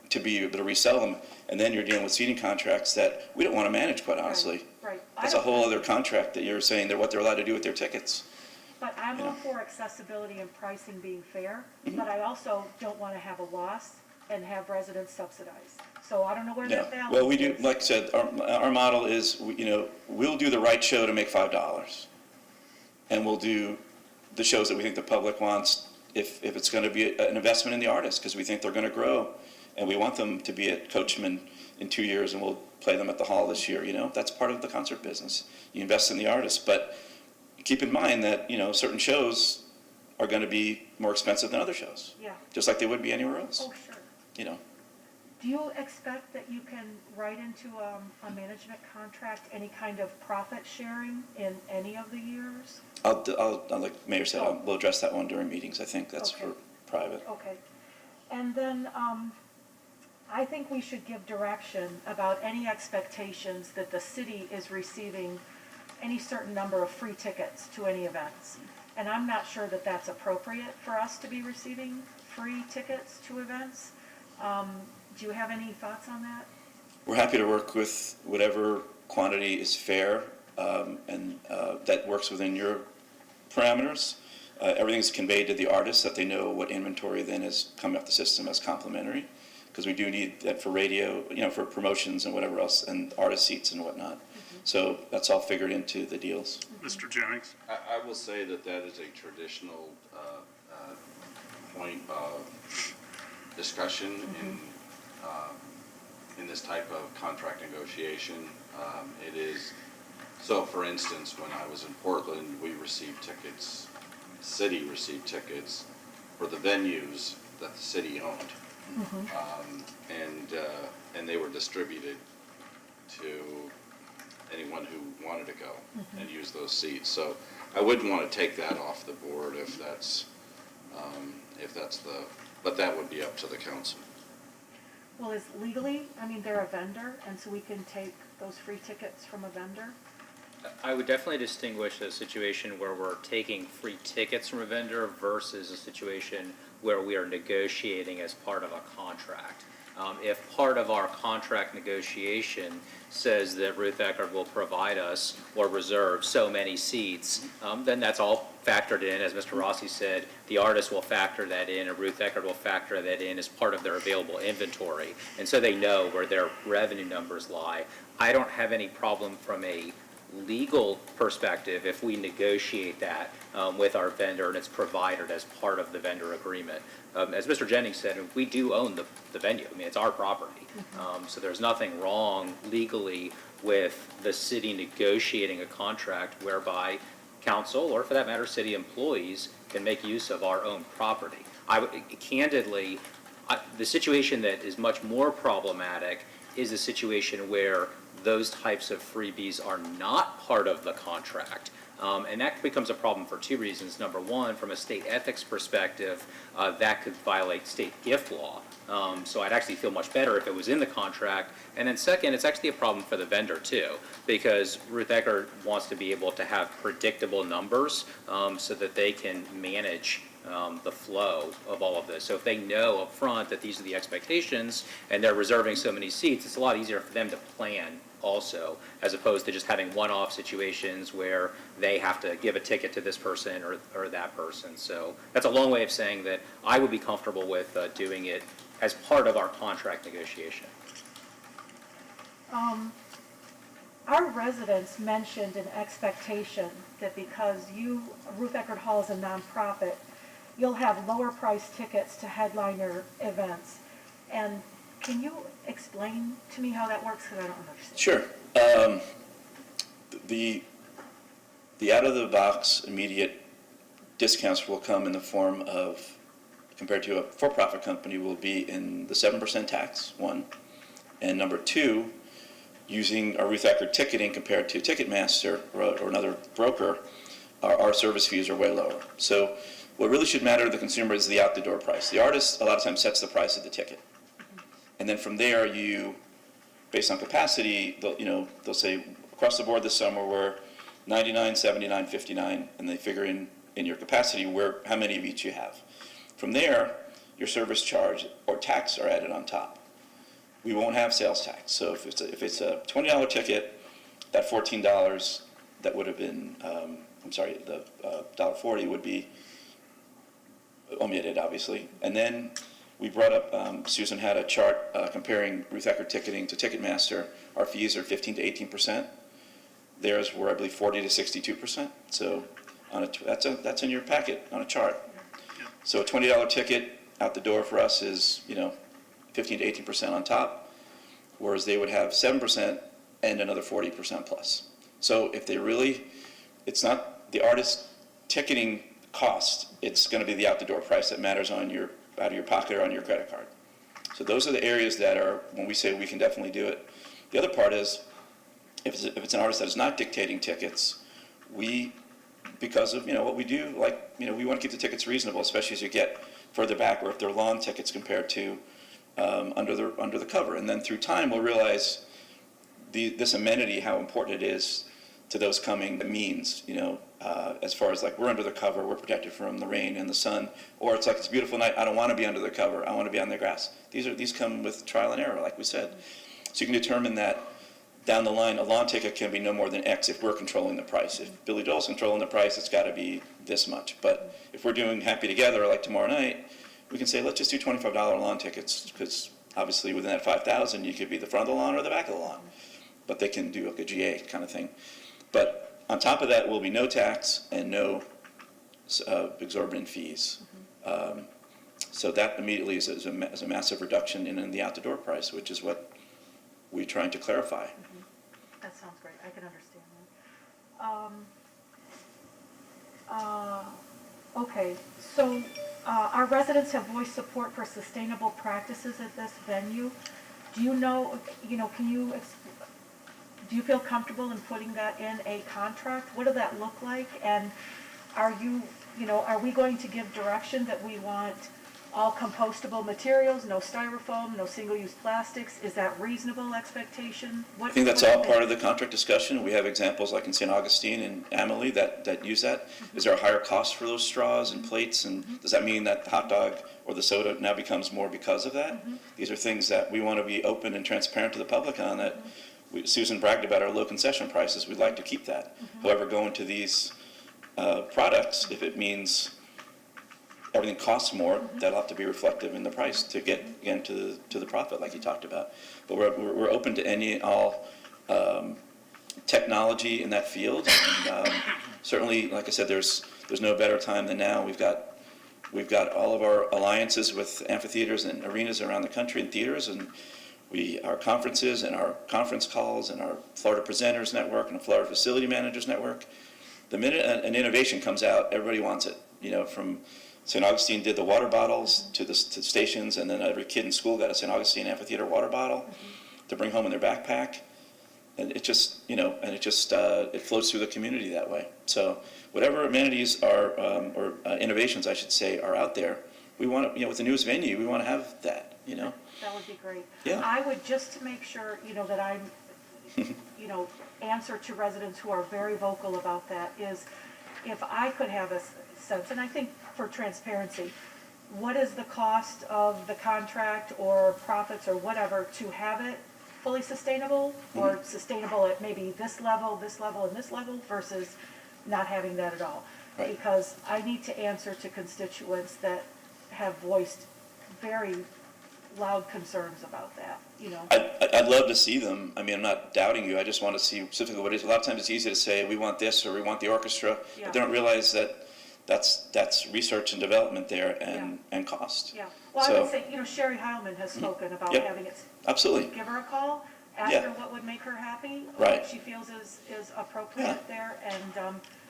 to be able to resell them. And then you're dealing with seating contracts that we don't want to manage, quite honestly. Right. That's a whole other contract that you're saying they're what they're allowed to do with their tickets. But I'm you all know. for accessibility and pricing being fair, but I also don't want to have a loss and have residents subsidized. So I don't know where Yeah, that balance well, we do, is. like I said, our model is, we'll do the right show to make $5. And we'll do the shows that we think the public wants if it's going to be an investment in the artist, because we think they're going to grow. And we want them to be at Coachman in 2 years, and we'll play them at the Hall this year, That's part of the concert business. You invest in the artist, but keep in mind that, certain shows are going to be more expensive than other shows. Yeah. Just like they would be anywhere else, Oh, sure. Do you expect that you can write into a management contract any kind of profit sharing in any of the years? Like Mayor said, we'll address that one during meetings. I think that's Okay. for private. Okay. And then I think we should give direction about any expectations that the city is receiving any certain number of free tickets to any events. And I'm not sure that that's appropriate for us to be receiving free tickets to events. Do you have any thoughts on that? We're happy to work with whatever quantity is fair and that works within your parameters. Everything's conveyed to the artists that they know what inventory then is coming off the system as complimentary, because we do need that for radio, for promotions and whatever else, and artist seats and whatnot. So that's all figured into the deals. Mr. Jennings? I will say that is a traditional point of discussion in this type of contract negotiation. It is, so for instance, when I was in Portland, we received tickets, the city received tickets for the venues that the city owned. And they were distributed to anyone who wanted to go and use those seats. So I wouldn't want to take that off the board if that's but that would be up to the council. Well, is legally, they're a vendor, and so we can take those free tickets from a vendor? I would definitely distinguish a situation where we're taking free tickets from a vendor versus a situation where we are negotiating as part of a contract. If part of our contract negotiation says that Ruth Eckerd will provide us or reserve so many seats, then that's all factored in. As Mr. Rossi said, the artist will factor that in, and Ruth Eckerd will factor that in as part of their available inventory. And so they know where their revenue numbers lie. I don't have any problem from a legal perspective if we negotiate that with our vendor and it's provided as part of the vendor agreement. As Mr. Jennings said, we do own the venue. It's our property. So there's nothing wrong legally with the city negotiating a contract whereby council, or for that matter, city employees, can make use of our own property. Candidly, the situation that is much more problematic is a situation where those types of freebies are not part of the contract. And that becomes a problem for two reasons. Number one, from a state ethics perspective, that could violate state gift law. So I'd actually feel much better if it was in the contract. And then second, it's actually a problem for the vendor too, because Ruth Eckerd wants to be able to have predictable numbers so that they can manage the flow of all of this. So if they know up front that these are the expectations and they're reserving so many seats, it's a lot easier for them to plan also, as opposed to just having one-off situations where they have to give a ticket to this person or that person. So that's a long way of saying that I would be comfortable with doing it as part of our contract negotiation. Our residents mentioned an expectation that because Ruth Eckerd Hall is a nonprofit, you'll have lower priced tickets to headliner events. And can you explain to me how that works, because I don't understand? Sure. The out-of-the-box immediate discounts will come in the form of, compared to a for-profit company, will be in the 7% tax, one. And number two, using our Ruth Eckerd ticketing compared to Ticketmaster or another broker, our service fees are way lower. So what really should matter to the consumer is the out-the-door price. The artist, a lot of times, sets the price of the ticket. And then from there, based on capacity, they'll say, across the board this summer, we're 99, 79, 59, and they figure in your capacity how many of each you have. From there, your service charge or tax are added on top. We won't have sales tax. So if it's a $20 ticket, that $14 that would have been, the $1.40 would be omitted, obviously. And then we brought up, Susan had a chart comparing Ruth Eckerd ticketing to Ticketmaster. Our fees are 15 to 18%. Theirs were, I believe, 40 to 62%. So that's in your packet on a chart. So a $20 ticket out the door for us is, 15 to 18% on top, whereas they would have 7% and another 40% plus. So if they really, it's not the artist ticketing cost, it's going to be the out the door price that matters out of your pocket or on your credit card. So those are the areas that are, when we say we can definitely do it. The other part is, if it's an artist that is not dictating tickets, because of what we do, we want to keep the tickets reasonable, especially as you get further back, or if they're lawn tickets compared to under the cover. And then through time, we'll realize this amenity, how important it is to those coming. That means, as far as we're under the cover, we're protected from the rain and the sun, or it's a beautiful night, I don't want to be under the cover, I want to be on the grass. These come with trial and error, like we said. So you can determine that down the line, a lawn ticket can be no more than X if we're controlling the price. If Billy Joel's controlling the price, it's got to be this much. But if we're doing Happy Together, like tomorrow night, we can say, let's just do $25 lawn tickets, because obviously within that $5,000, you could be the front of the lawn or the back of the lawn. But they can do a GA kind of thing. But on top of that will be no tax and no exorbitant fees. So that immediately is a massive reduction in the out-the-door price, which is what we're trying to clarify. That sounds great. I can understand that. Okay, so our residents have voiced support for sustainable practices at this venue. Do you know, do you feel comfortable in putting that in a contract? What does that look like? And are we going to give direction that we want all compostable materials, no styrofoam, no single-use plastics? Is that reasonable expectation? I think that's all part of the contract discussion. We have examples like in St. Augustine and Amelie that use that. Is there a higher cost for those straws and plates? And does that mean that the hot dog or the soda now becomes more because of that? These are things that we want to be open and transparent to the public on. That Susan bragged about our low concession prices. We'd like to keep that. However, going to these products, if it means everything costs more, that'll have to be reflective in the price to get, again, to the profit like you talked about. But we're open to any and all technology in that field. And, certainly, like I said, there's no better time than now. We've got all of our alliances with amphitheaters and arenas around the country and theaters, and our conferences and our conference calls and our Florida Presenters Network and the Florida Facility Managers Network. The minute an innovation comes out, everybody wants it. From St. Augustine did the water bottles to the stations, and then every kid in school got a St. Augustine amphitheater water bottle to bring home in their backpack. And it just, it flows through the community that way. So whatever amenities or innovations, I should say, are out there, we want to, with the newest venue, we want to have that, That would be great. Yeah. I would, just to make sure, that I'm, answer to residents who are very vocal about that, is if I could have a sense, and I think for transparency, what is the cost of the contract or profits or whatever to have it fully sustainable, or sustainable at maybe this level, and this level, versus not having that at all? Right. Because I need to answer to constituents that have voiced very loud concerns about that, I'd love to see them. I mean, I'm not doubting you. I just want to see specifically what it is. A lot of times it's easy to say, we want this or we want the orchestra, but they don't realize that that's research and development there and cost. Yeah. Well, I would say, Sherry Heilman has spoken about having it. Absolutely. Give her a call, ask her what would make her happy, Right. what she feels is appropriate there,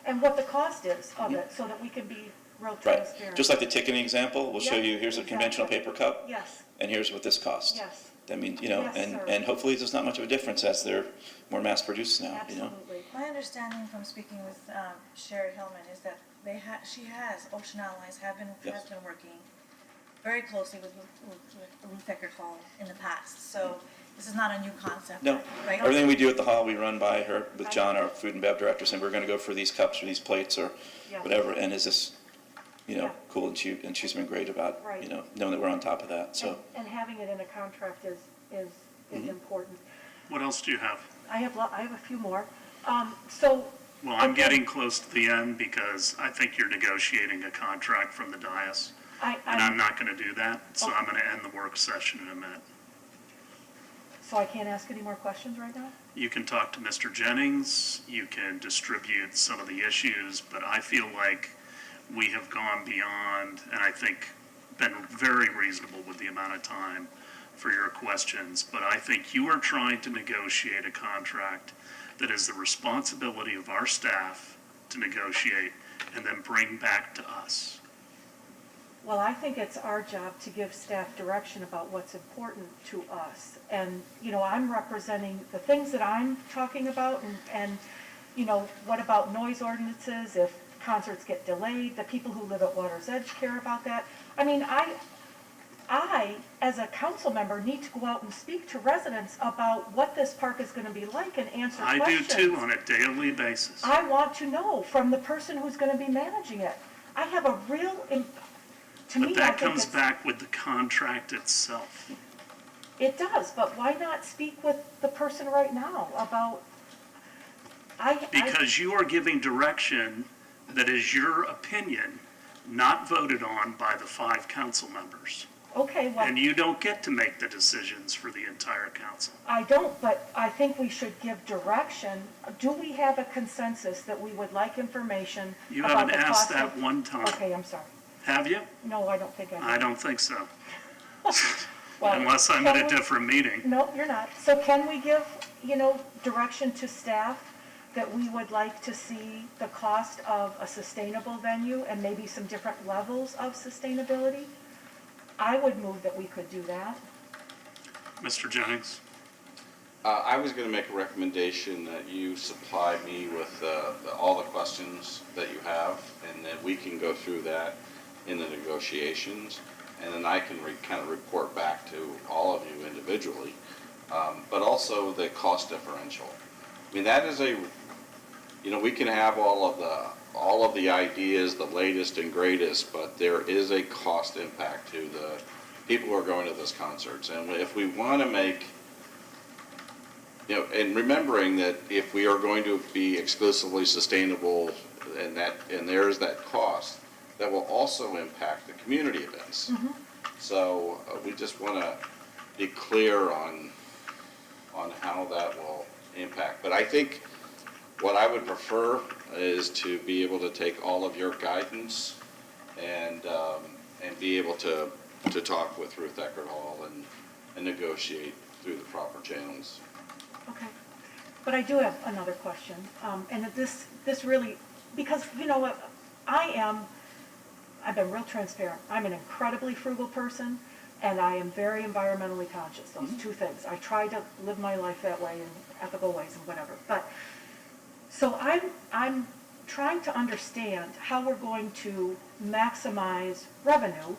and what the cost is of it, so that we can be real Right. transparent. Just like the ticketing example, we'll show you, here's a conventional exactly. paper cup, Yes, and here's what this costs. yes, I mean, Yes, sir. and hopefully there's not much of a difference as they're more mass produced now, absolutely. My understanding from speaking with Sherry Hillman is that Ocean Allies has been working very closely with Ruth Eckerd Hall in the past. So this is not a new concept. No, right? everything we do at the hall, we run by her with John, our food and bev director, saying we're going to go for these cups or these plates or Yeah. whatever, and is this, cool, and she's been great about, Right. knowing that we're on top of that, so. And having it in a contract is important. What else do you have? I have a few more. So, Well, I'm getting close to the end because I think you're negotiating a contract from the dais, and I'm not going to do that, so I'm going to end the work session in a minute. so I can't ask any more questions right now? You can talk to Mr. Jennings, you can distribute some of the issues, but I feel like we have gone beyond, and I think been very reasonable with the amount of time for your questions, but I think you are trying to negotiate a contract that is the responsibility of our staff to negotiate and then bring back to us. Well, I think it's our job to give staff direction about what's important to us. And, I'm representing the things that I'm talking about and, what about noise ordinances if concerts get delayed? The people who live at Water's Edge care about that. I mean, I, as a council member, need to go out and speak to residents about what this park is going to be like and answer I questions. do too, on a daily basis. I want to know from the person who's going to be managing it. I have a real, to me, But that I think comes it's, back with the contract itself. it does, but why not speak with the person right now about, Because you are giving direction that is your opinion, not voted on by the 5 council members. okay, well, And you don't get to make the decisions for the entire council. I don't, but I think we should give direction. Do we have a consensus that we would like information You about haven't the asked cost that of- one time. Okay, I'm sorry. Have you? No, I don't think I did. I don't think so. Well, Unless I'm can at a we- different meeting. No, you're not. So can we give, direction to staff that we would like to see the cost of a sustainable venue and maybe some different levels of sustainability? I would move that we could do that. Mr. Jennings? I was going to make a recommendation that you supply me with all the questions that you have, and that we can go through that in the negotiations, and then I can kind of report back to all of you individually, but also the cost differential. I mean, that is we can have all of the ideas, the latest and greatest, but there is a cost impact to the people who are going to those concerts, and if we want to make and remembering that if we are going to be exclusively sustainable and there's that cost, that will also impact the community events. Mm-hmm. So we just want to be clear on how that will impact. But I think what I would prefer is to be able to take all of your guidance and be able to talk with Ruth Eckert Hall and negotiate through the proper channels. Okay. But I do have another question. And this really, because, I've been real transparent. I'm an incredibly frugal person, and I am very environmentally conscious, those two things. I try to live my life that way in ethical ways and whatever. But, so I'm trying to understand how we're going to maximize revenue.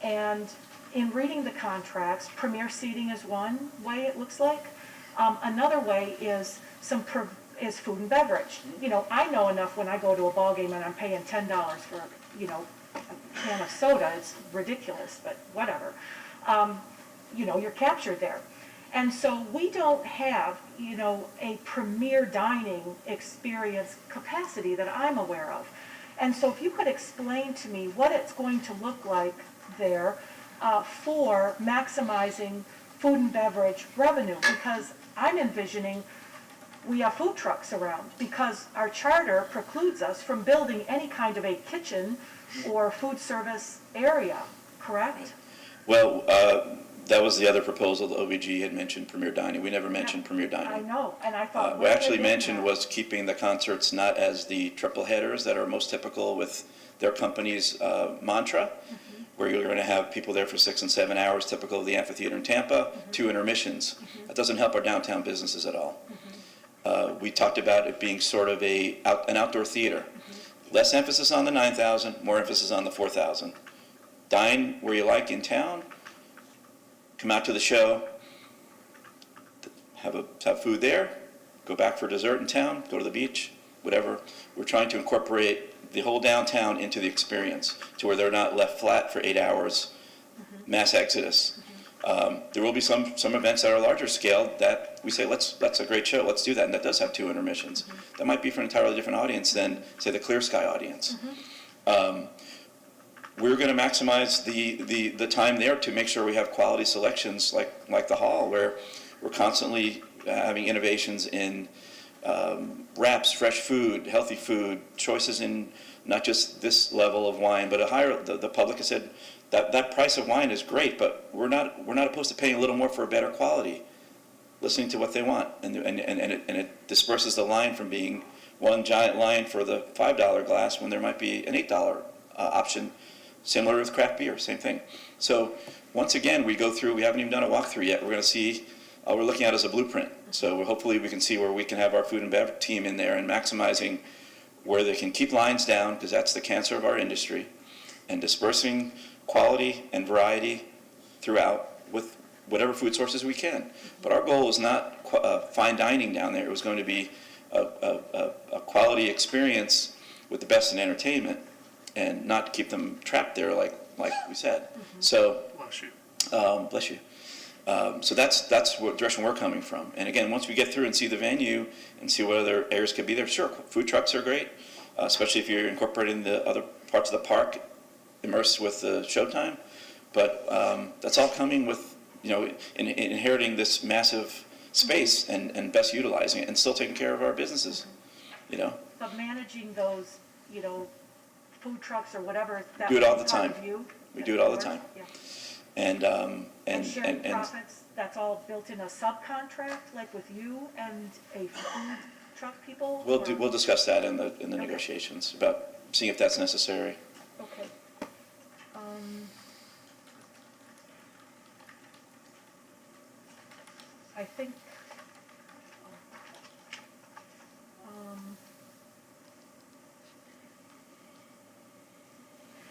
And in reading the contracts, premier seating is one way it looks like. Another way is is food and beverage. I know enough when I go to a ball game and I'm paying $10 for, a can of soda. It's ridiculous, but whatever. You're captured there. And so we don't have, a premier dining experience capacity that I'm aware of. And so if you could explain to me what it's going to look like there for maximizing food and beverage revenue, because I'm envisioning we have food trucks around, because our charter precludes us from building any kind of a kitchen or food service area, correct? Well, that was the other proposal, the OBG had mentioned premier dining. We never mentioned premier dining. I know, and I thought. We where actually did they do mentioned that? was keeping the concerts not as the triple headers that are most typical with their company's mantra, where you're going to have people there for 6 and 7 hours, typical of the amphitheater in Tampa, 2 intermissions. That doesn't help our downtown businesses at all. We talked about it being sort of an outdoor theater. Less emphasis on the 9,000, more emphasis on the 4,000. Dine where you like in town, come out to the show, have food there, go back for dessert in town, go to the beach, whatever. We're trying to incorporate the whole downtown into the experience to where they're not left flat for 8 hours, mass exodus. There will be some events that are larger scale that we say, that's a great show, let's do that, and that does have 2 intermissions. That might be for an entirely different audience than, say, the Clear Sky audience. We're going to maximize the time there to make sure we have quality selections like the hall, where we're constantly having innovations in wraps, fresh food, healthy food, choices in not just this level of wine, but a higher. The public has said that price of wine is great, but we're not opposed to paying a little more for a better quality. Listening to what they want, and it disperses the line from being one giant line for the $5 glass when there might be an $8 option. Similar with craft beer, same thing. So once again, we go through. We haven't even done a walkthrough yet. We're going to see. We're looking at it as a blueprint. So hopefully we can see where we can have our food and beverage team in there and maximizing where they can keep lines down, because that's the cancer of our industry, and dispersing quality and variety throughout with whatever food sources we can. But our goal is not fine dining down there. It was going to be a quality experience with the best in entertainment, and not keep them trapped there like we said. So, Bless you. Bless you. So that's what direction we're coming from. And again, once we get through and see the venue and see what other areas could be there, sure, food trucks are great, especially if you're incorporating the other parts of the park immersed with the showtime. But that's all coming with, inheriting this massive space and best utilizing it and still taking care of our businesses, But managing those, food trucks or whatever, that do it all would the be part time. of you? We do it all the time. Yeah. And sharing profits, that's all built in a subcontract, like with you and a food truck people? we'll discuss that in the negotiations about seeing if that's necessary. Okay. I think,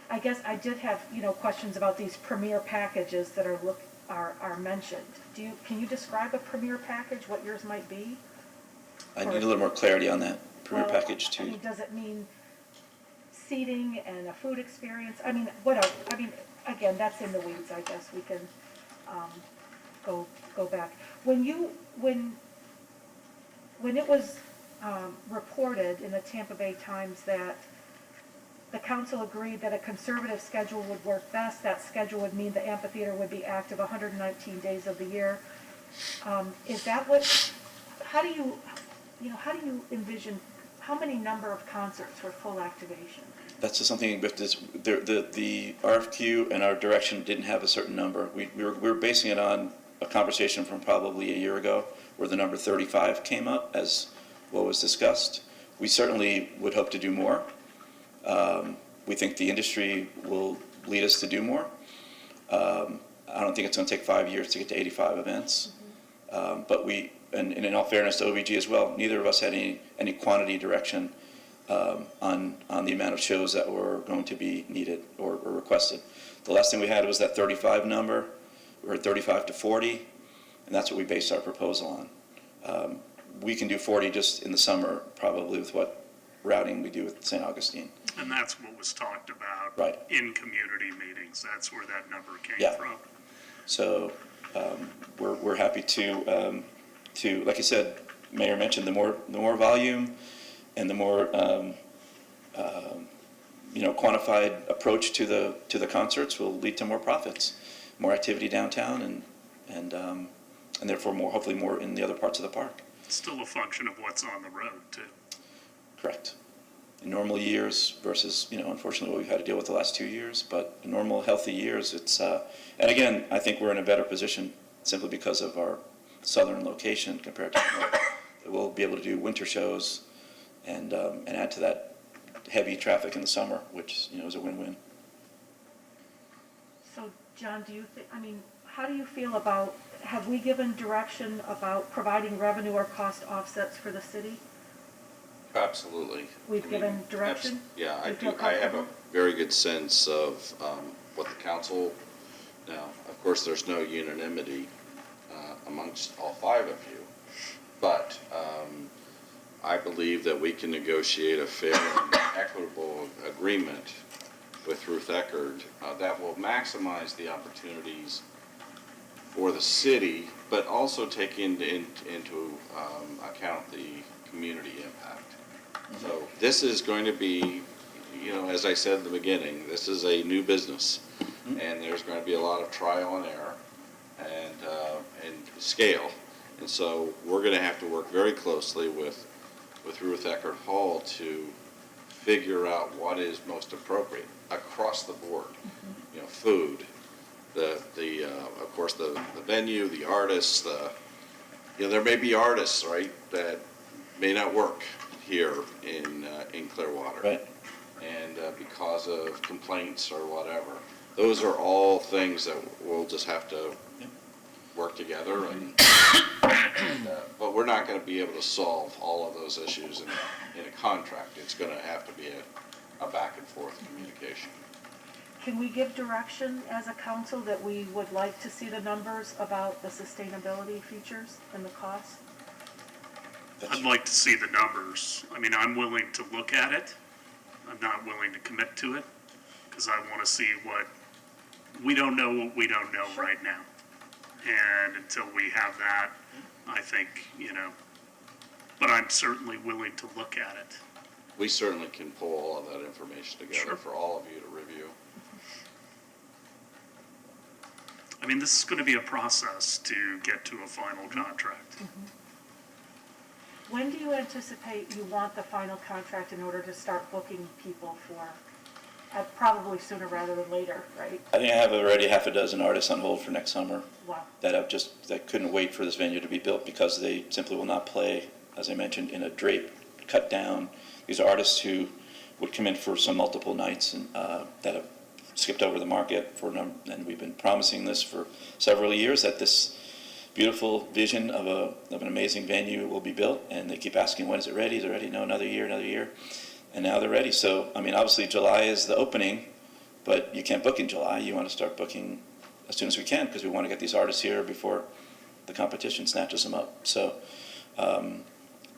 I guess I did have, questions about these premier packages that are mentioned. Can you describe a premier package, what yours might be? I need a little more clarity on that premier Well, package too. does it mean seating and a food experience? What else? Again, that's in the weeds, I guess. We can go back. When it was reported in the Tampa Bay Times that the council agreed that a conservative schedule would work best, that schedule would mean the amphitheater would be active 119 days of the year. Is that how do you envision, how many number of concerts for full activation? That's just something with this, the RFQ and our direction didn't have a certain number. We were basing it on a conversation from probably a year ago where the number 35 came up as what was discussed. We certainly would hope to do more. We think the industry will lead us to do more. I don't think it's going to take 5 years to get to 85 events. But and in all fairness to OVG as well, neither of us had any quantity direction on the amount of shows that were going to be needed or requested. The last thing we had was that 35 number. We were 35 to 40, and that's what we based our proposal on. We can do 40 just in the summer, probably with what routing we do with St. Augustine. And that's what was talked about Right. in community meetings. That's where that number came Yeah. from. So we're happy to like I said, Mayor mentioned, the more volume and the more quantified approach to the concerts will lead to more profits, more activity downtown, and therefore hopefully more in the other parts of the park. It's still a function of what's on the road too. Correct. In normal years versus, unfortunately what we've had to deal with the last 2 years, but in normal, healthy years, it's, and again, I think we're in a better position simply because of our southern location compared to north. We'll be able to do winter shows and add to that heavy traffic in the summer, which, is a win-win. So, John, how do you feel about, have we given direction about providing revenue or cost offsets for the city? Absolutely. We've given direction? Yeah, I You feel do. I have a comfortable? very good sense of what the council, now, of course, there's no unanimity amongst all 5 of you, but I believe that we can negotiate a fair and equitable agreement with Ruth Eckerd that will maximize the opportunities for the city, but also take into account the community impact. So this is going to be, as I said in the beginning, this is a new business, and there's going to be a lot of trial and error and scale. And so we're going to have to work very closely with Ruth Eckert Hall to figure out what is most appropriate across the board. Food, of course, the venue, the artists, there may be artists, right, that may not work here in Clearwater. Right. And because of complaints or whatever. Those are all things that we'll just have to work together. But we're not going to be able to solve all of those issues in a contract. It's going to have to be a back and forth communication. Can we give direction as a council that we would like to see the numbers about the sustainability features and the costs? I'd like to see the numbers. I mean, I'm willing to look at it. I'm not willing to commit to it because I want to see we don't know what we don't know right now. And until we have that, I think, but I'm certainly willing to look at it. We certainly can pull all of that information together for all of you to review. I mean, this is going to be a process to get to a final contract. When do you anticipate you want the final contract in order to start booking people for, probably sooner rather than later, right? I think I have already half a dozen artists on hold for next summer. Wow. that couldn't wait for this venue to be built because they simply will not play, as I mentioned, in a drape cut down. These are artists who would come in for some multiple nights and that have skipped over the market and we've been promising this for several years that this beautiful vision of an amazing venue will be built, and they keep asking, when is it ready? Is it ready? No, another year, and now they're ready. So, I mean, obviously July is the opening, but you can't book in July. You want to start booking as soon as we can because we want to get these artists here before the competition snatches them up. So,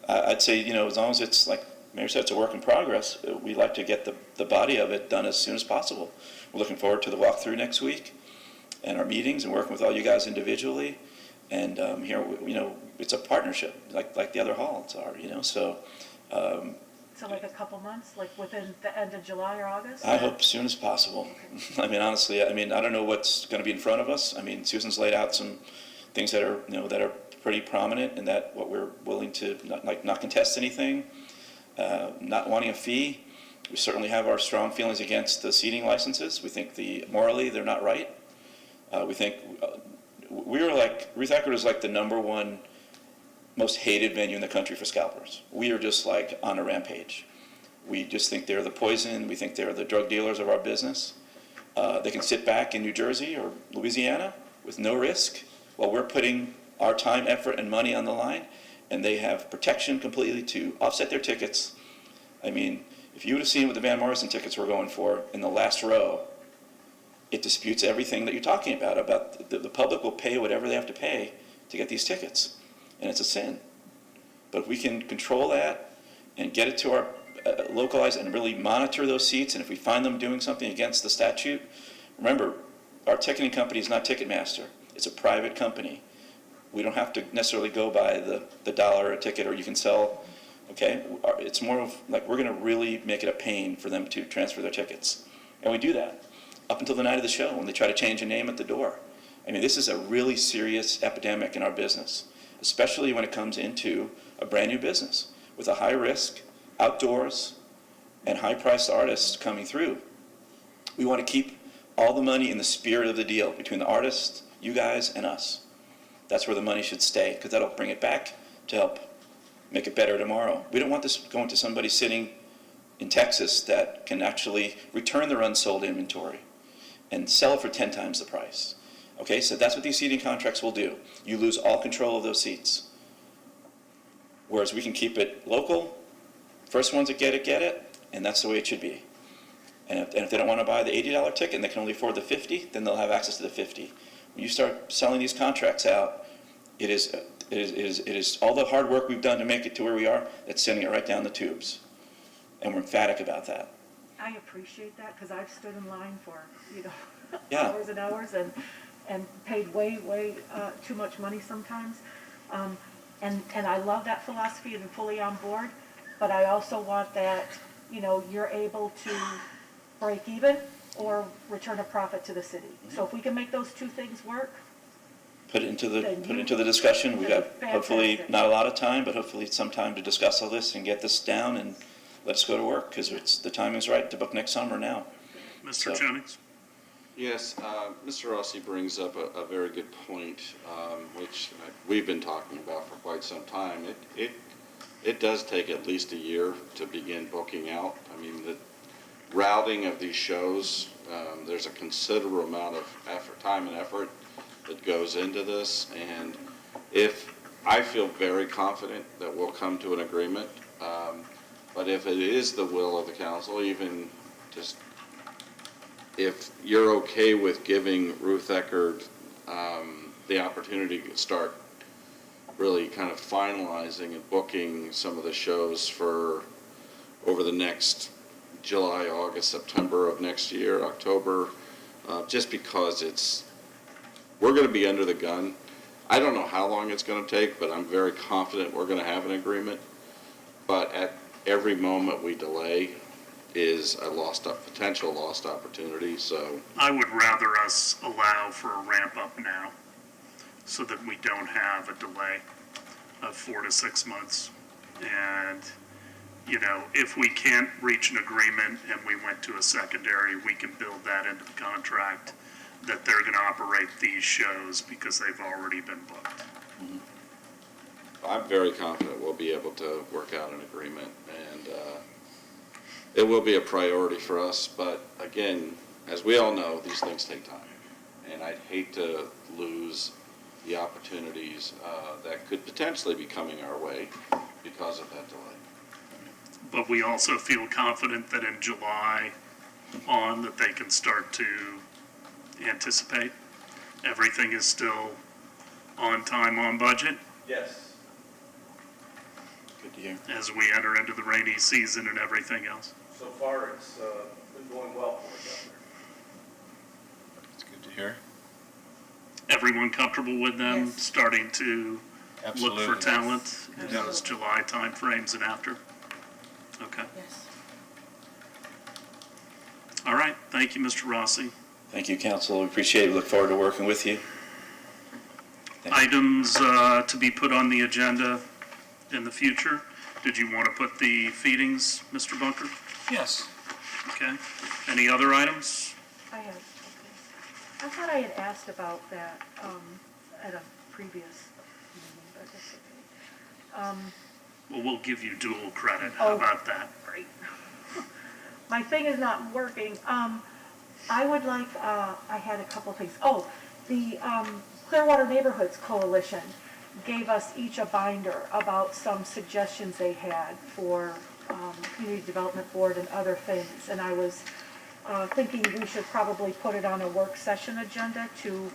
I'd say, as long as it's, like Mayor said, it's a work in progress, we'd like to get the body of it done as soon as possible. We're looking forward to the walkthrough next week and our meetings and working with all you guys individually. And here, it's a partnership, like the other halls are, so. So like a couple months, like within the end of July or August? I hope as soon as possible. I mean, honestly, I don't know what's going to be in front of us. I mean, Susan's laid out some things that are, that are pretty prominent, and that what we're willing to not contest anything, not wanting a fee. We certainly have our strong feelings against the seating licenses. We think morally they're not right. We think Ruth Eckert is like the #1 most hated venue in the country for scalpers. We are just like on a rampage. We just think they're the poison. We think they're the drug dealers of our business. They can sit back in New Jersey or Louisiana with no risk while we're putting our time, effort, and money on the line, and they have protection completely to offset their tickets. I mean, if you would have seen what the Van Morrison tickets were going for in the last row, it disputes everything that you're talking about the public will pay whatever they have to pay to get these tickets, and it's a sin. But if we can control that and get it to our localize and really monitor those seats, and if we find them doing something against the statute, remember, our ticketing company is not Ticketmaster. It's a private company. We don't have to necessarily go by the dollar a ticket, or you can sell, okay? It's more of like we're going to really make it a pain for them to transfer their tickets. And we do that up until the night of the show when they try to change a name at the door. I mean, this is a really serious epidemic in our business, especially when it comes into a brand new business with a high risk, outdoors, and high-priced artists coming through. We want to keep all the money in the spirit of the deal between the artists, you guys, and us. That's where the money should stay, because that'll bring it back to help make it better tomorrow. We don't want this going to somebody sitting in Texas that can actually return their unsold inventory and sell it for 10 times the price. Okay, so that's what these seating contracts will do. You lose all control of those seats. Whereas we can keep it local, first ones that get it, and that's the way it should be. And if they don't want to buy the $80 ticket and they can only afford the $50, then they'll have access to the $50. When you start selling these contracts out, it is all the hard work we've done to make it to where we are, that's sending it right down the tubes. And we're emphatic about that. I appreciate that, because I've stood in line for, Yeah. hours and hours, and paid way, too much money sometimes. And I love that philosophy and I'm fully on board, but I also want that, you're able to break even or return a profit to the city. So if we can make those two things work, Put it into the discussion. We got hopefully Fantastic. not a lot of time, but hopefully some time to discuss all this and get this down and let us go to work, because the timing's right to book next summer now. Mr. Jennings? Yes, Mr. Rossi brings up a very good point, which we've been talking about for quite some time. It does take at least a year to begin booking out. I mean, the routing of these shows, there's a considerable amount of time and effort that goes into this, and I feel very confident that we'll come to an agreement, but if it is the will of the council, even just if you're okay with giving Ruth Eckerd the opportunity to start really kind of finalizing and booking some of the shows for over the next July, August, September of next year, October, just because we're going to be under the gun. I don't know how long it's going to take, but I'm very confident we're going to have an agreement. But at every moment we delay is a potential lost opportunity, so. I would rather us allow for a ramp up now so that we don't have a delay of 4 to 6 months. And, if we can't reach an agreement and we went to a secondary, we can build that into the contract that they're going to operate these shows because they've already been booked. I'm very confident we'll be able to work out an agreement, and it will be a priority for us. But again, as we all know, these things take time, and I'd hate to lose the opportunities that could potentially be coming our way because of that delay. But we also feel confident that in July on that they can start to anticipate. Everything is still on time, on budget. Yes. Good to hear. As we enter into the rainy season and everything else. So far, it's been going well for us out there. It's good to hear. Everyone comfortable with them Yes. starting to look for Absolutely. talent in those July timeframes and after? Okay. Yes. All right. Thank you, Mr. Rossi. Thank you, council. We appreciate it. Look forward to working with you. Thank you. Items to be put on the agenda in the future. Did you want to put the feedings, Mr. Bunker? Yes. Okay. Any other items? okay. I thought I had asked about that at a previous meeting, but that's okay. Well, we'll give you dual credit. How Oh. about that? Great. My thing is not working. I would like, I had a couple things. Oh, the Clearwater Neighborhoods Coalition gave us each a binder about some suggestions they had for Community Development Board and other things. And I was thinking we should probably put it on a work session agenda to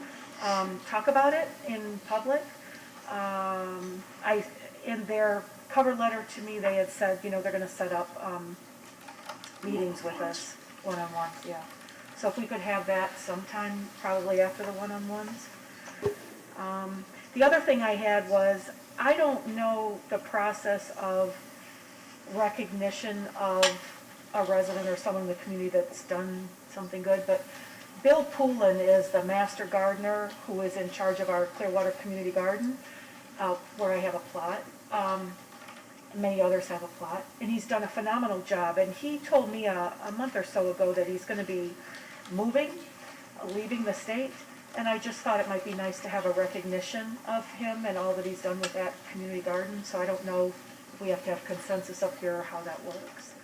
talk about it in public. In their cover letter to me, they had said, they're going to set up meetings with us, one-on-ones, yeah. So if we could have that sometime, probably after the one-on-ones. The other thing I had was, I don't know the process of recognition of a resident or someone in the community that's done something good, but Bill Poulin is the master gardener who is in charge of our Clearwater Community Garden, where I have a plot. Many others have a plot, and he's done a phenomenal job. And he told me a month or so ago that he's going to be moving, leaving the state, and I just thought it might be nice to have a recognition of him and all that he's done with that community garden. So I don't know if we have to have consensus up here or how that works.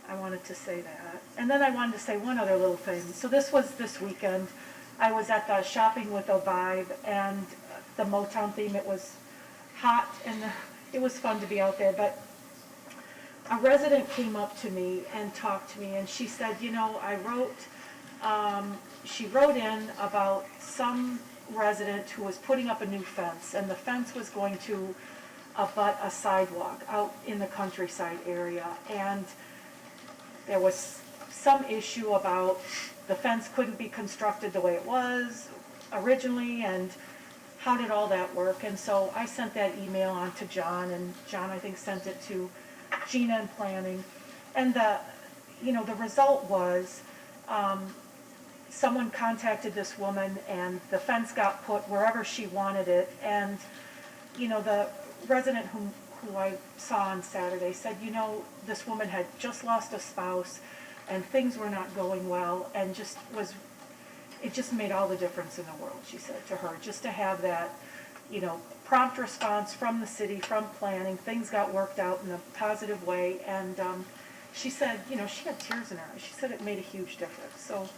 I wanted to say that. And then I wanted to say one other little thing. So this was this weekend. I was at the Shopping with a Vibe, and the Motown theme, it was hot, and it was fun to be out there. But a resident came up to me and talked to me, and she said, she wrote in about some resident who was putting up a new fence, and the fence was going to abut a sidewalk out in the countryside area. And there was some issue about the fence couldn't be constructed the way it was originally, and how did all that work? And so I sent that email on to John, and John, I think, sent it to Gina in planning. And the result was, someone contacted this woman, and the fence got put wherever she wanted it. And, the resident who I saw on Saturday said, this woman had just lost a spouse, and things were not going well, and it just made all the difference in the world, she said to her, just to have that, prompt response from the city, from planning. Things got worked out in a positive way, and she said, she had tears in her eyes. She said it made a huge difference. So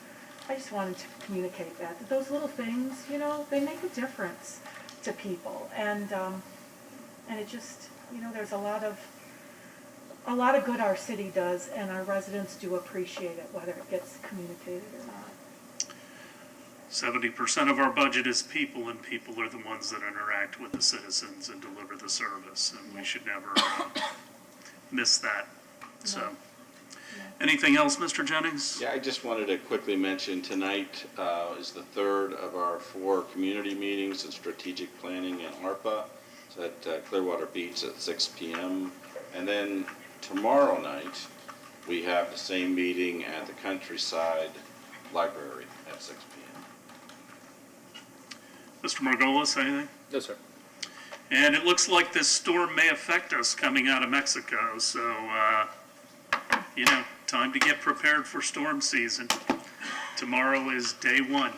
I just wanted to communicate that those little things, they make a difference to people, and it just, there's a lot of good our city does, and our residents do appreciate it, whether it gets communicated or not. 70% of our budget is people, and people are the ones that interact with the citizens and deliver the service, and we should never miss that. So, anything else, Mr. Jennings? Yeah, I just wanted to quickly mention tonight is the third of our 4 community meetings in strategic planning and ARPA. It's at Clearwater Beach at 6 p.m. And then tomorrow night, we have the same meeting at the Countryside Library at 6 p.m. Mr. Margolis, anything? No, sir. And it looks like this storm may affect us coming out of Mexico, so, time to get prepared for storm season. Tomorrow is day 1.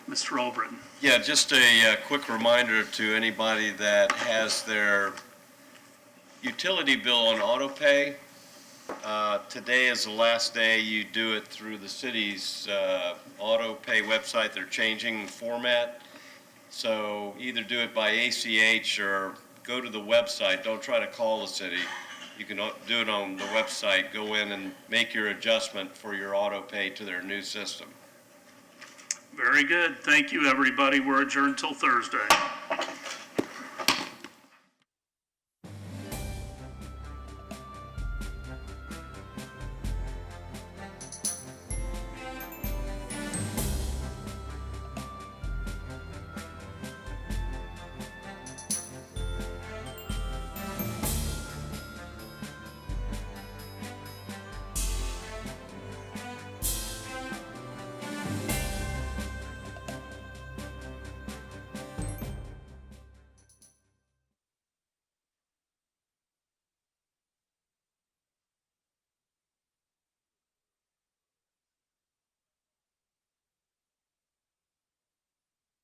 Mr. Albritton. Yeah, just a quick reminder to anybody that has their utility bill on auto pay. Today is the last day you do it through the city's auto pay website. They're changing the format. So either do it by ACH or go to the website. Don't try to call the city. You can do it on the website. Go in and make your adjustment for your auto pay to their new system. Very good. Thank you, everybody. We're adjourned till Thursday.